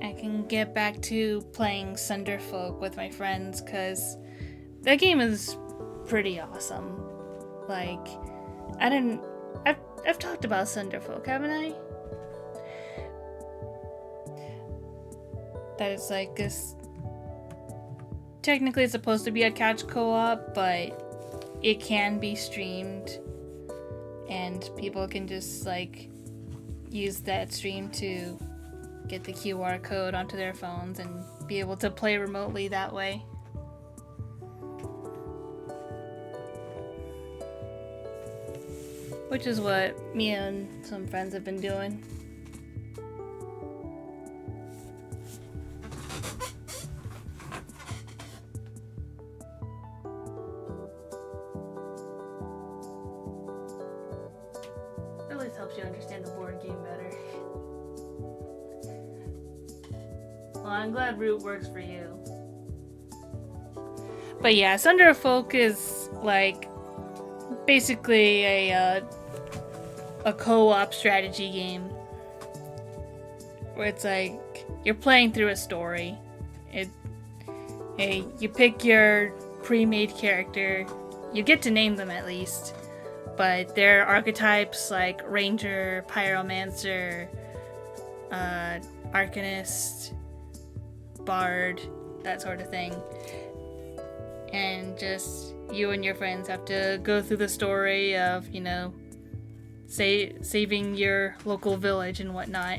I can get back to playing Sunderfolk with my friends, because that game is pretty awesome. I've talked about Sunderfolk, haven't I? That it's this. Technically, it's supposed to be a couch co-op, but it can be streamed, and people can just use that stream to get the QR code onto their phones and be able to play remotely that way. Which is what me and some friends have been doing. Well, I'm glad Root works for you. But yeah, Sunder Folk is like basically a co-op strategy game where it's like you're playing through a story. You pick your pre-made character. You get to name them at least, but they're archetypes like Ranger, Pyromancer, Arcanist, Bard, that sort of thing. And just you and your friends have to go through the story of, you know, saving your local village and whatnot.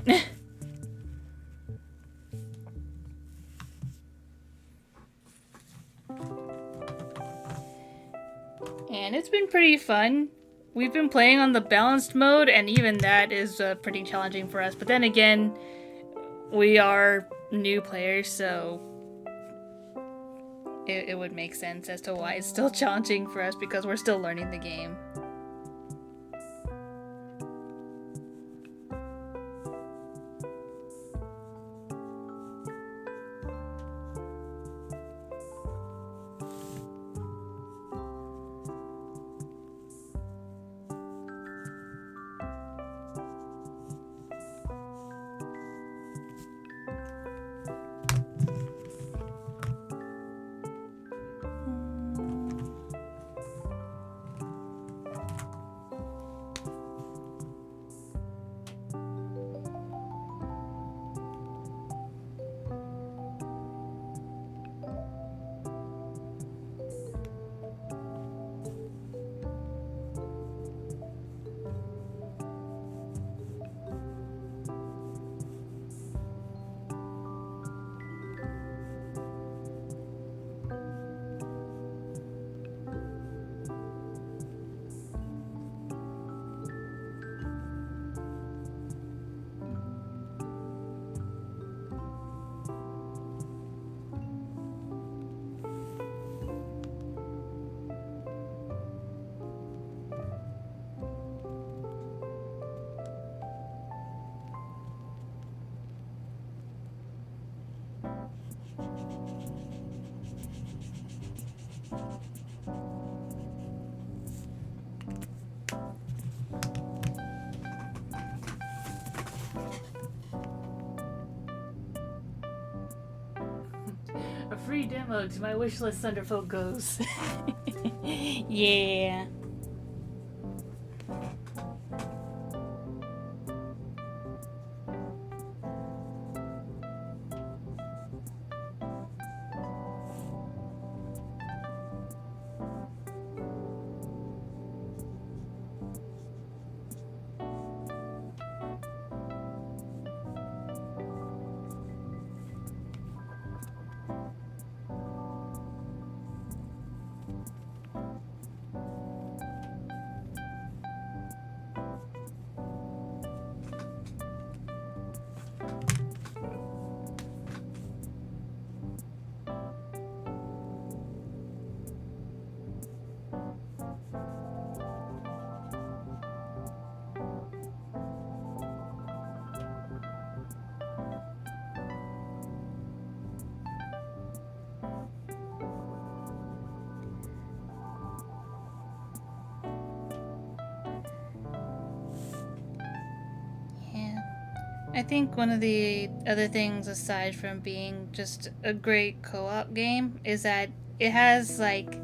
And it's been pretty fun. We've been playing on the balanced mode, and even that is pretty challenging for us. But then again, we are new players, so it would make sense as to why it's still challenging for us, because we're still learning the game. A free demo to my wishlist Thunderfolk goes. Yeah. I think one of the other things, aside from being just a great co-op game, is that it has like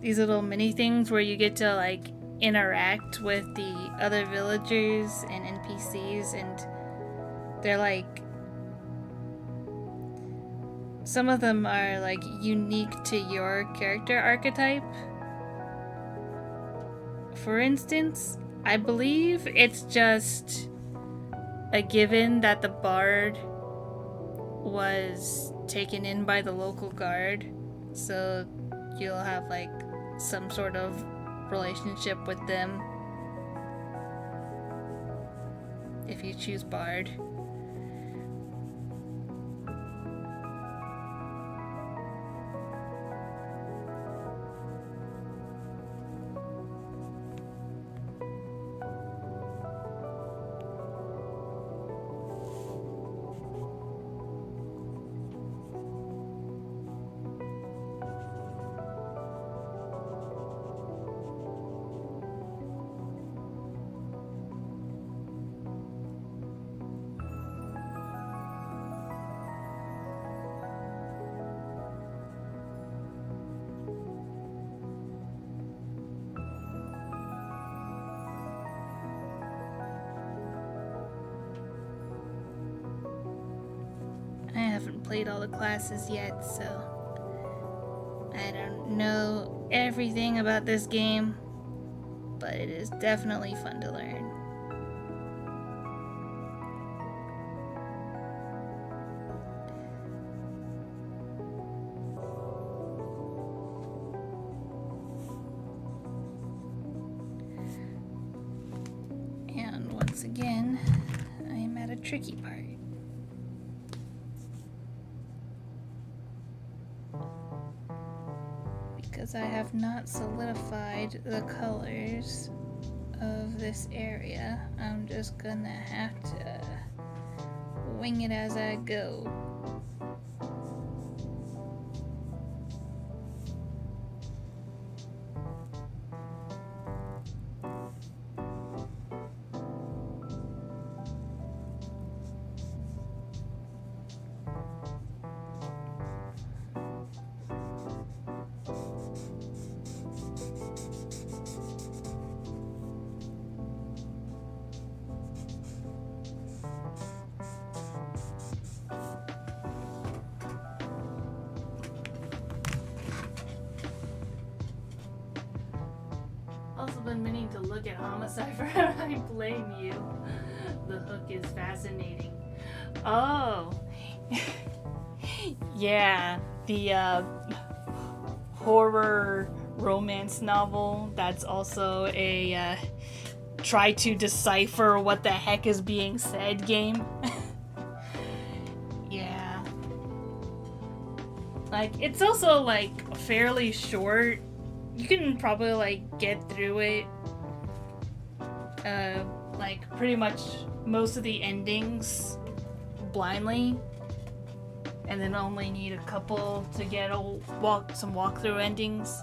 these little mini things where you get to like interact with the other villagers and NPCs, and they're like, some of them are like unique to your character archetype. For instance, I believe it's just a given that the bard was taken in by the local guard, so you'll have like some sort of relationship with them if you choose bard. haven't played all the classes yet, so I don't know everything about this game, but it is definitely fun to learn. And once again, I am at a tricky part. Because I have not solidified the colors of this area, I'm just gonna have to wing it as I go. Also been meaning to look at Homicipher. I blame you. The hook is fascinating. Oh. Yeah, the horror romance novel that's also a try to decipher what the heck is being said game. Yeah. Like, it's also like fairly short. You can probably like get through it. Like pretty much most of the endings blindly, and then only need a couple to get some walkthrough endings.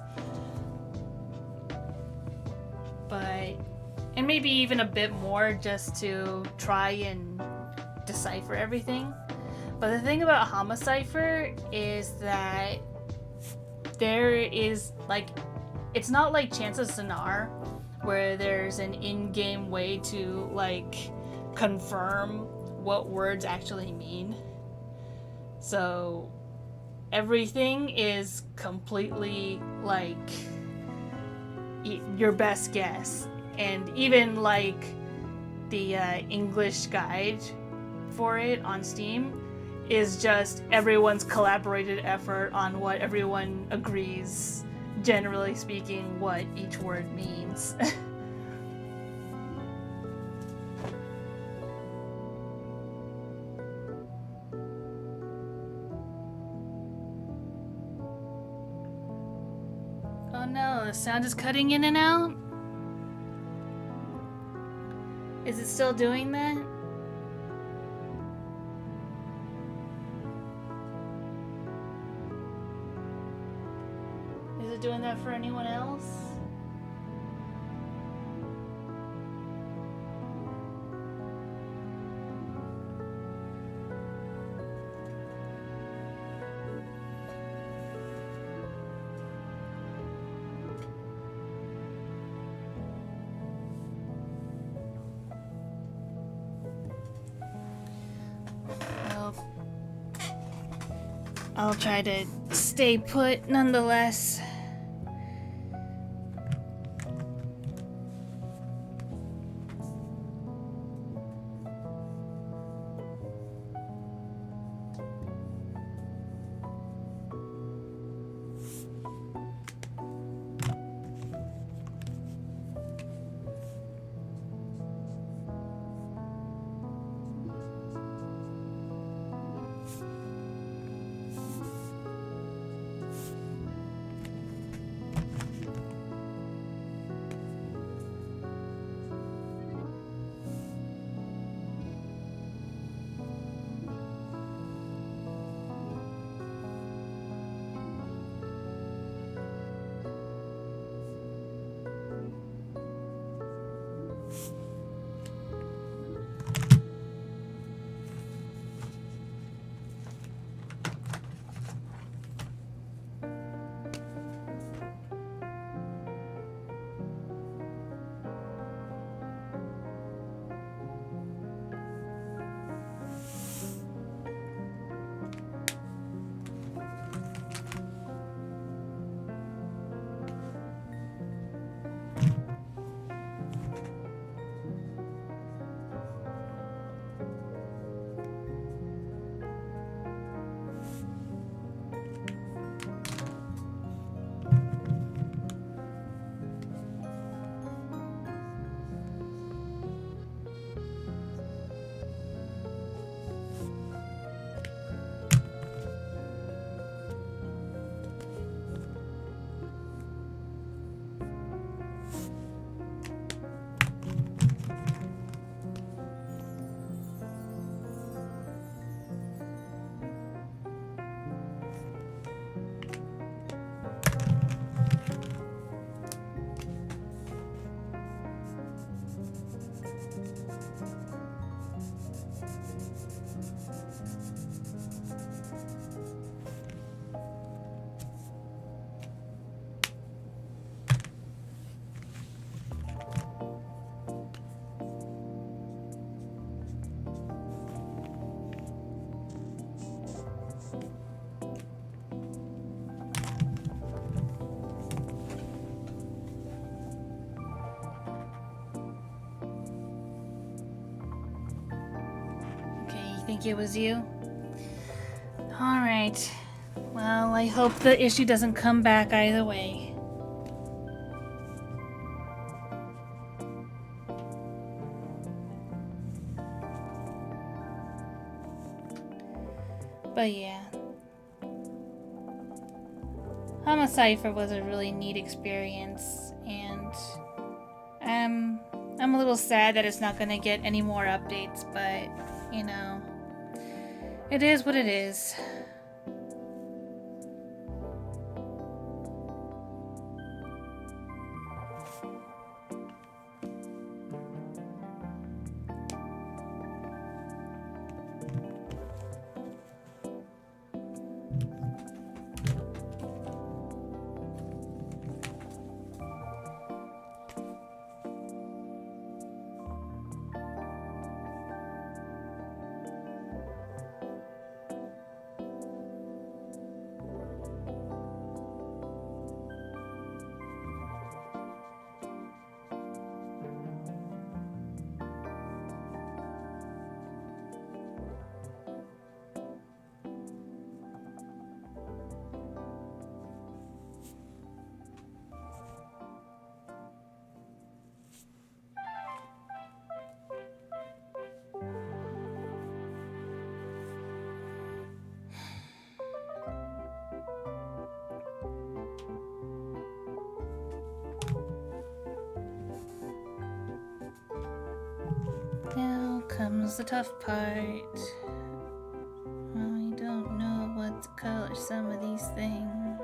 But and maybe even a bit more just to try and decipher everything. But the thing about Homicipher is that there is like, it's not like Chance of Sonar where there's an in-game way to like confirm what words actually mean. So everything is completely like your best guess. And even like the English guide for it on Steam is just everyone's collaborated effort on what everyone agrees, generally speaking, what each word means. Oh no, the sound is cutting in and out? Is it still doing that? Is it doing that for anyone else? Well, I'll try to stay put nonetheless. think it was you? Alright. Well, I hope the issue doesn't come back either way. But yeah. Cipher was a really neat experience, and I'm a little sad that it's not gonna get any more updates, but you know, it is what it is. Now comes the tough part. I don't know what to color some of these things.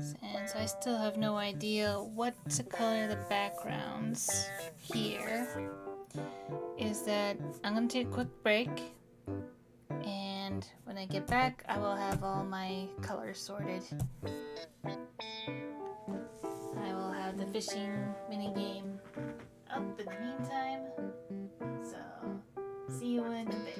Since I still have no idea what to color the backgrounds here, is that I'm gonna take a quick break, and when I get back, I will have all my colors sorted. I will have the fishing minigame up in the meantime, so see you in a bit.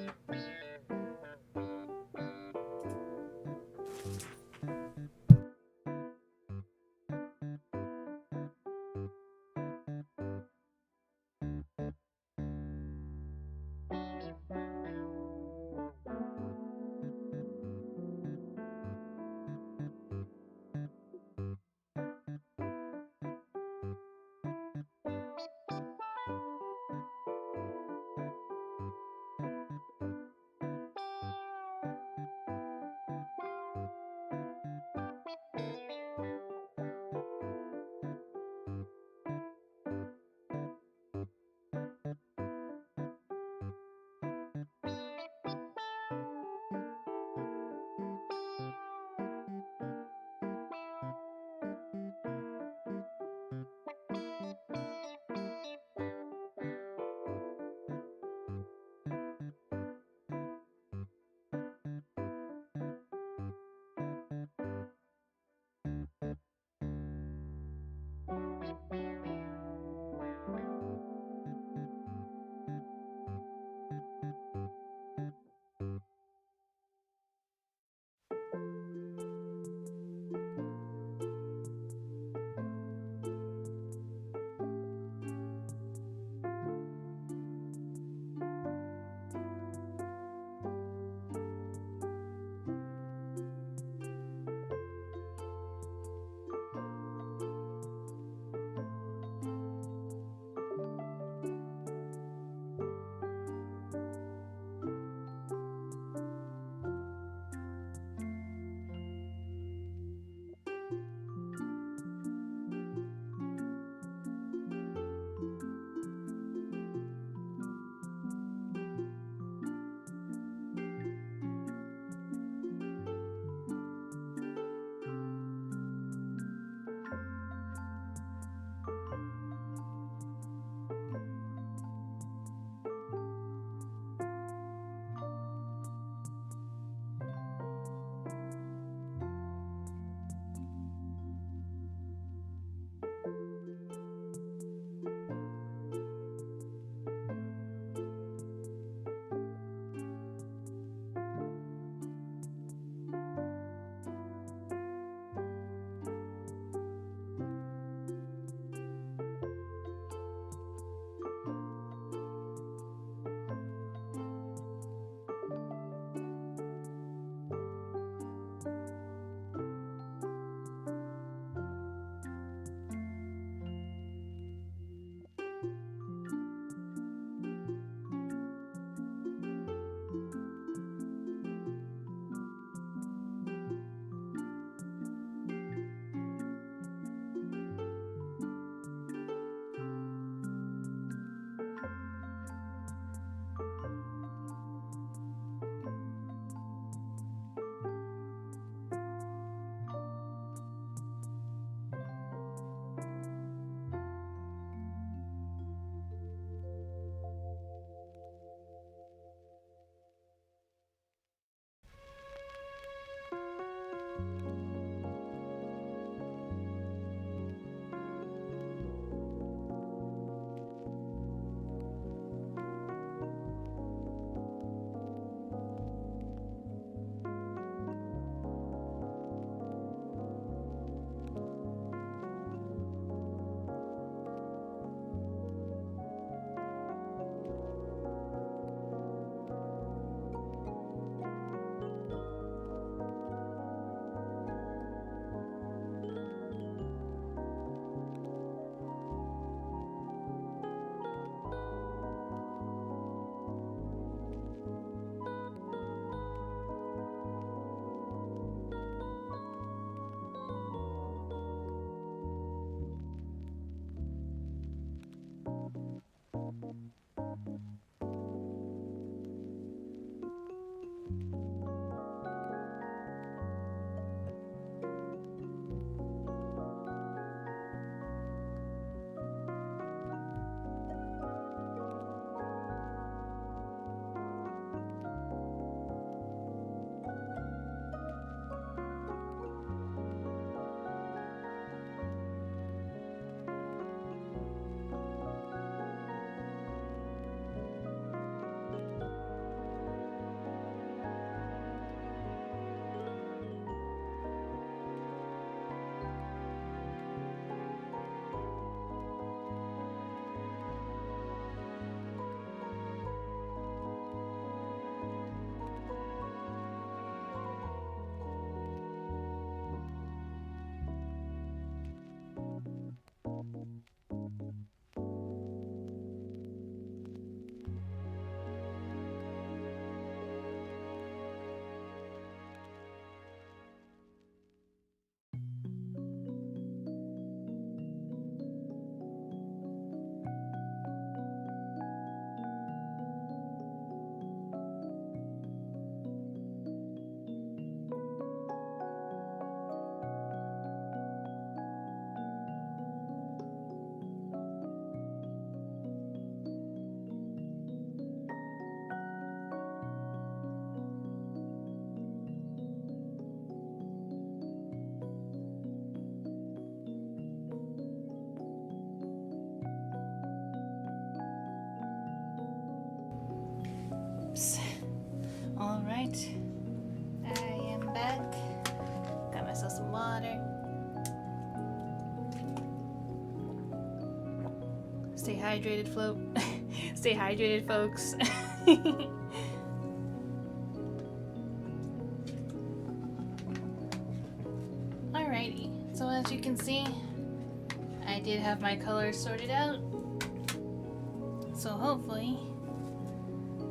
water. Stay hydrated, float. Stay hydrated, folks. Alrighty, so as you can see, I did have my colors sorted out. So hopefully,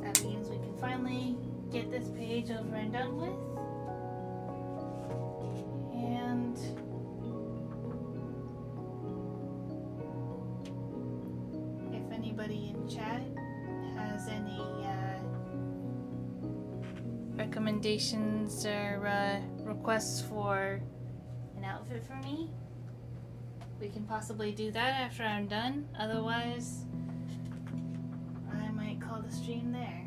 that means we can finally get this page over and done with. And if anybody in chat has any recommendations or requests for an outfit for me, we can possibly do that after I'm done. Otherwise, I might call the stream there.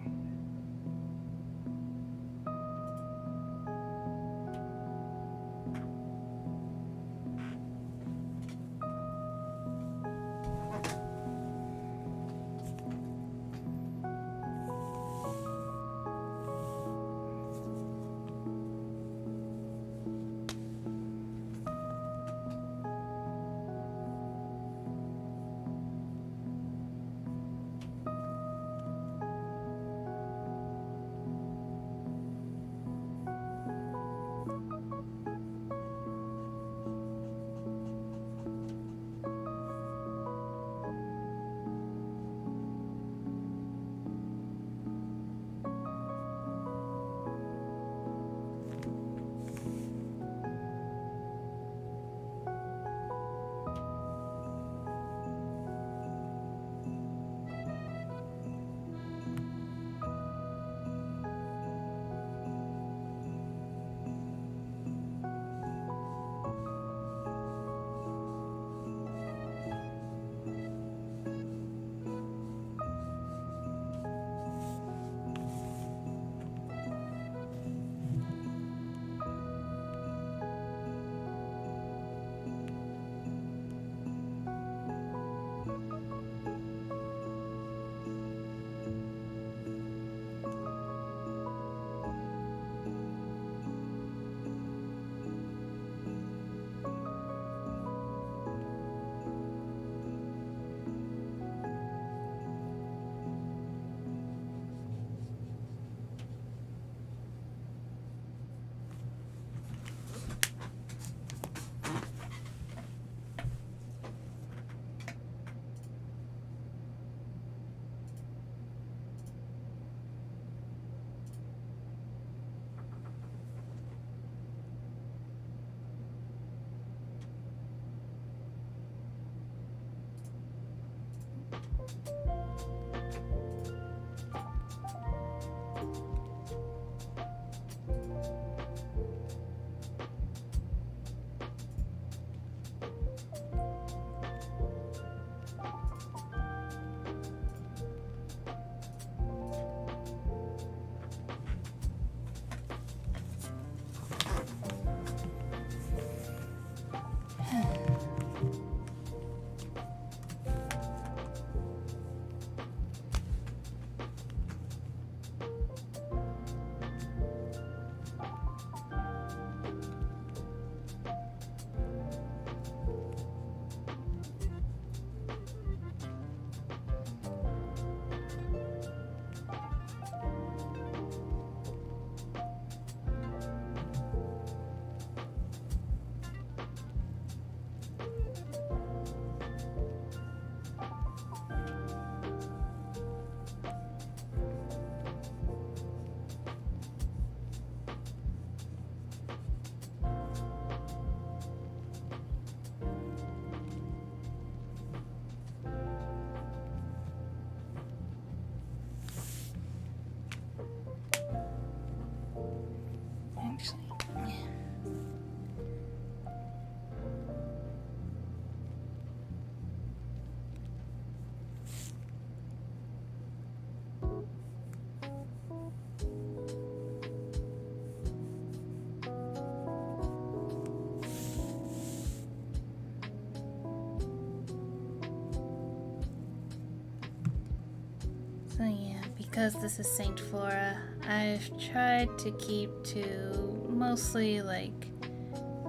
So yeah, because this is Saint Flora, I've tried to keep to mostly like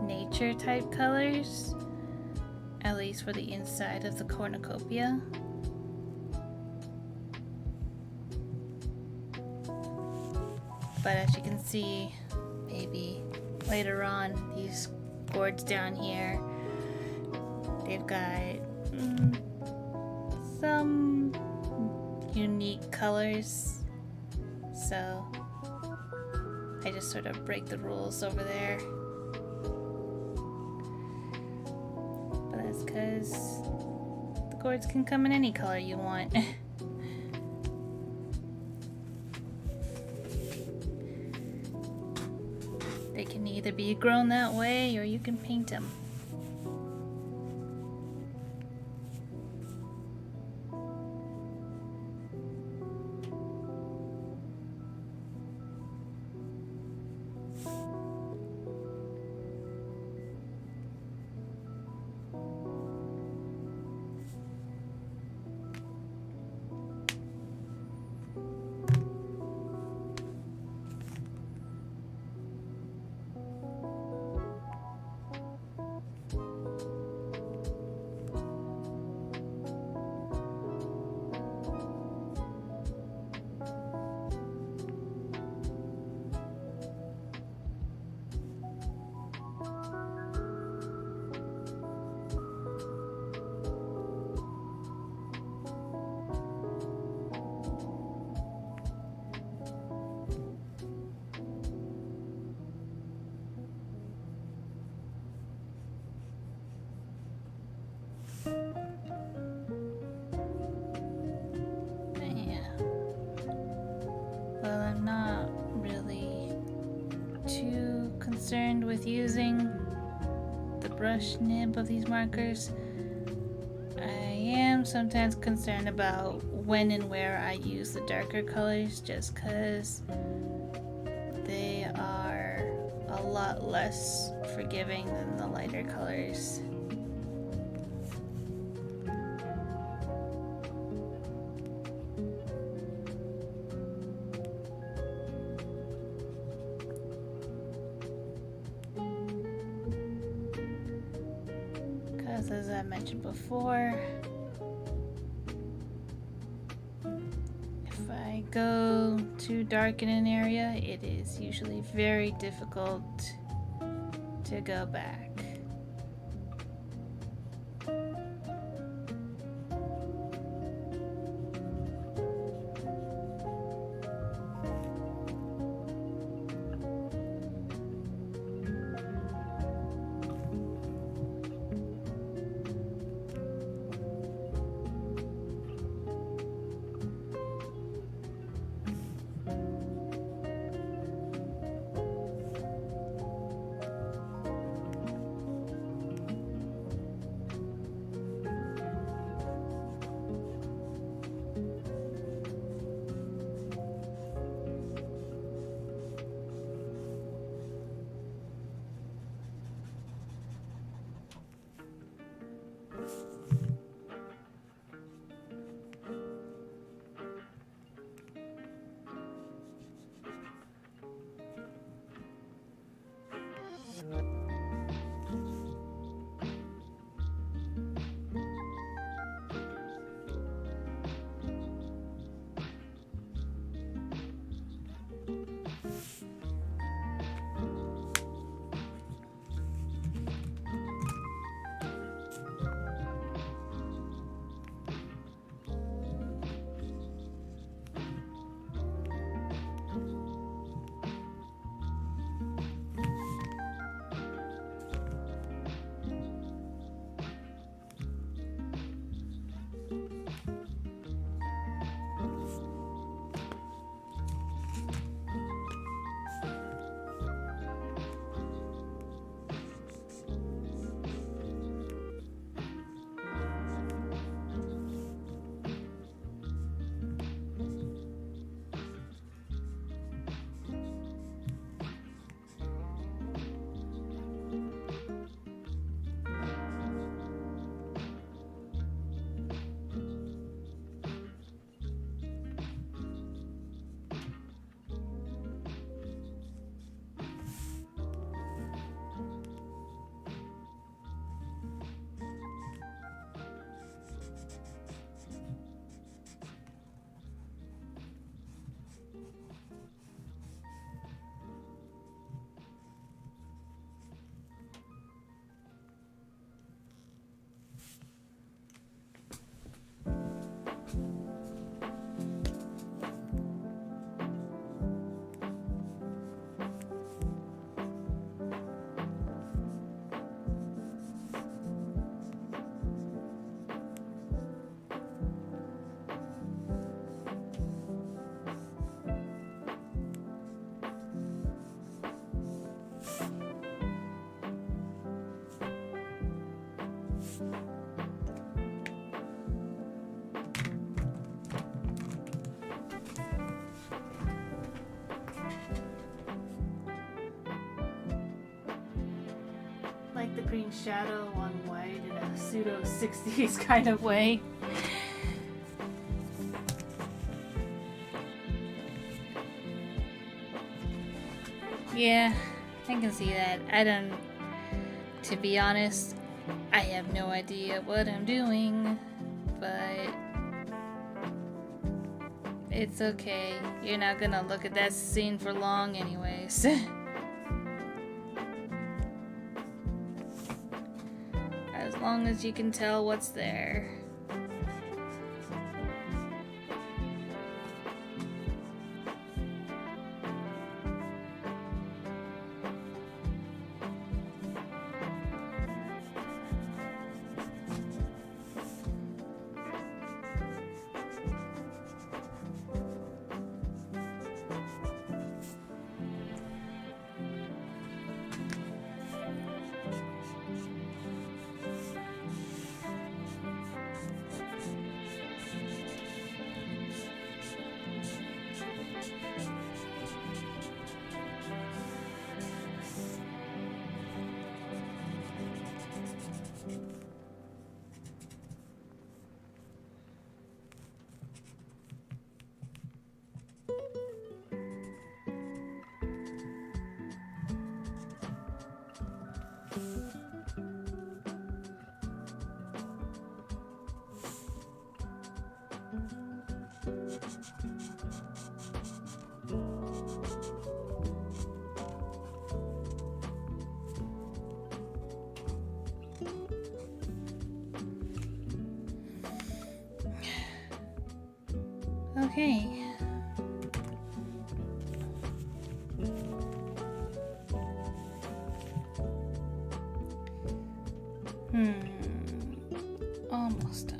nature richer type colors, at least for the inside of the cornucopia. But as you can see, maybe later on, these gourds down here, they've got some unique colors, so I just sort of break the rules over there. But that's because the gourds can come in any color you want. They can either be grown that way or you can paint them. Concerned with using the brush nib of these markers. I am sometimes concerned about when and where I use the darker colors, just because they are a lot less forgiving than the lighter colors. As I mentioned before, if I go too dark in an area, it is usually very difficult to go back. Like the green shadow on white in a pseudo 60s kind of way. Yeah, I can see that. To be honest, I have no idea what I'm doing, but it's okay. You're not gonna look at that scene for long anyways. As long as you can tell what's there. Okay. Almost done.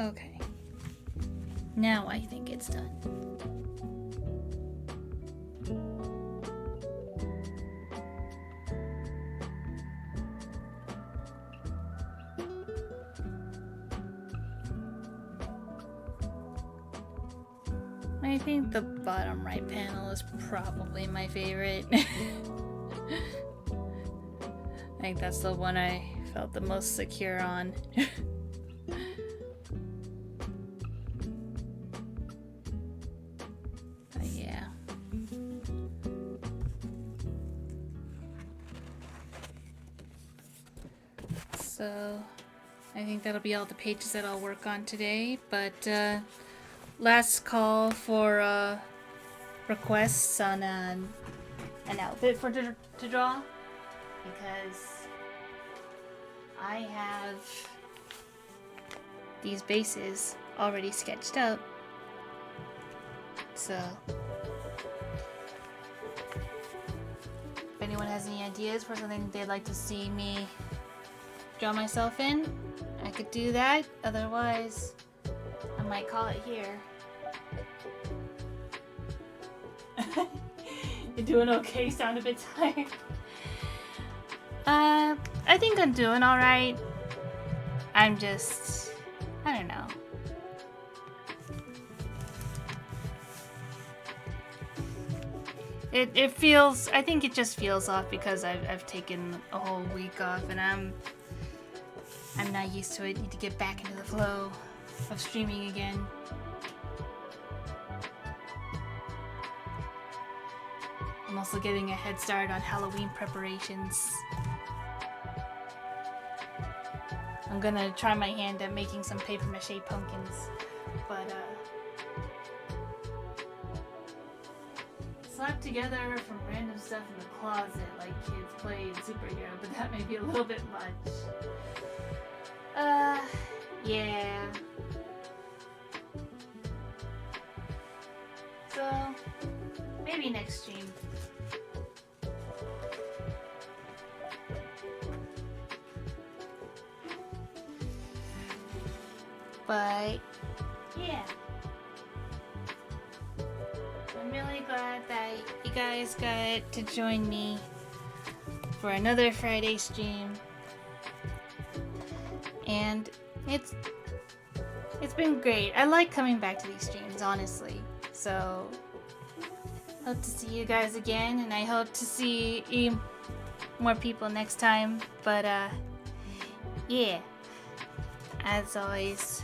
Okay. Now I think it's done. I think the bottom right panel is probably my favorite. I think that's the one I felt the most secure on. Yeah. So, I think that'll be all the pages that I'll work on today, but last call for requests on an outfit to draw, because I have these bases already sketched up. So if anyone has any ideas for something they'd like to see me draw myself in, I could do that. Otherwise, I might call it here. You're doing okay? You sound a bit tired. I think I'm doing alright. I don't know. I think it just feels off because I've taken a whole week off and I'm not used to it. Need to get back into the flow of streaming again. I'm also getting a head start on Halloween preparations. I'm gonna try my hand at making some paper mache pumpkins, but slapped together from random stuff in the closet like kids played superhero, but that may be a little bit much. Yeah. So, maybe next stream. But, yeah. I'm really glad that you guys got to join me for another Friday stream. And it's been great. I like coming back to these streams, honestly. So, hope to see you guys again, and I hope to see more people next time. But, yeah. As always.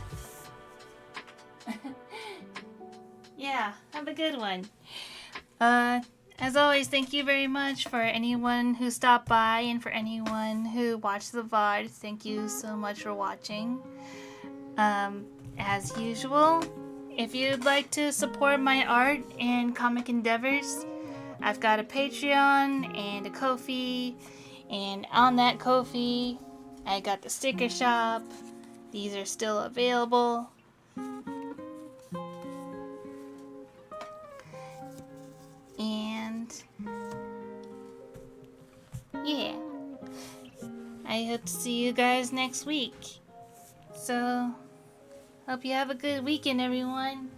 Yeah, have a good one. As always, thank you very much for anyone who stopped by and for anyone who watched the VOD. Thank you so much for watching. As usual, if you'd like to support my art and comic endeavors, I've got a Patreon and a Ko-fi, and on that Ko-fi, I got the sticker shop. These are still available. And yeah, I hope to see you guys next week. So, hope you have a good weekend, everyone.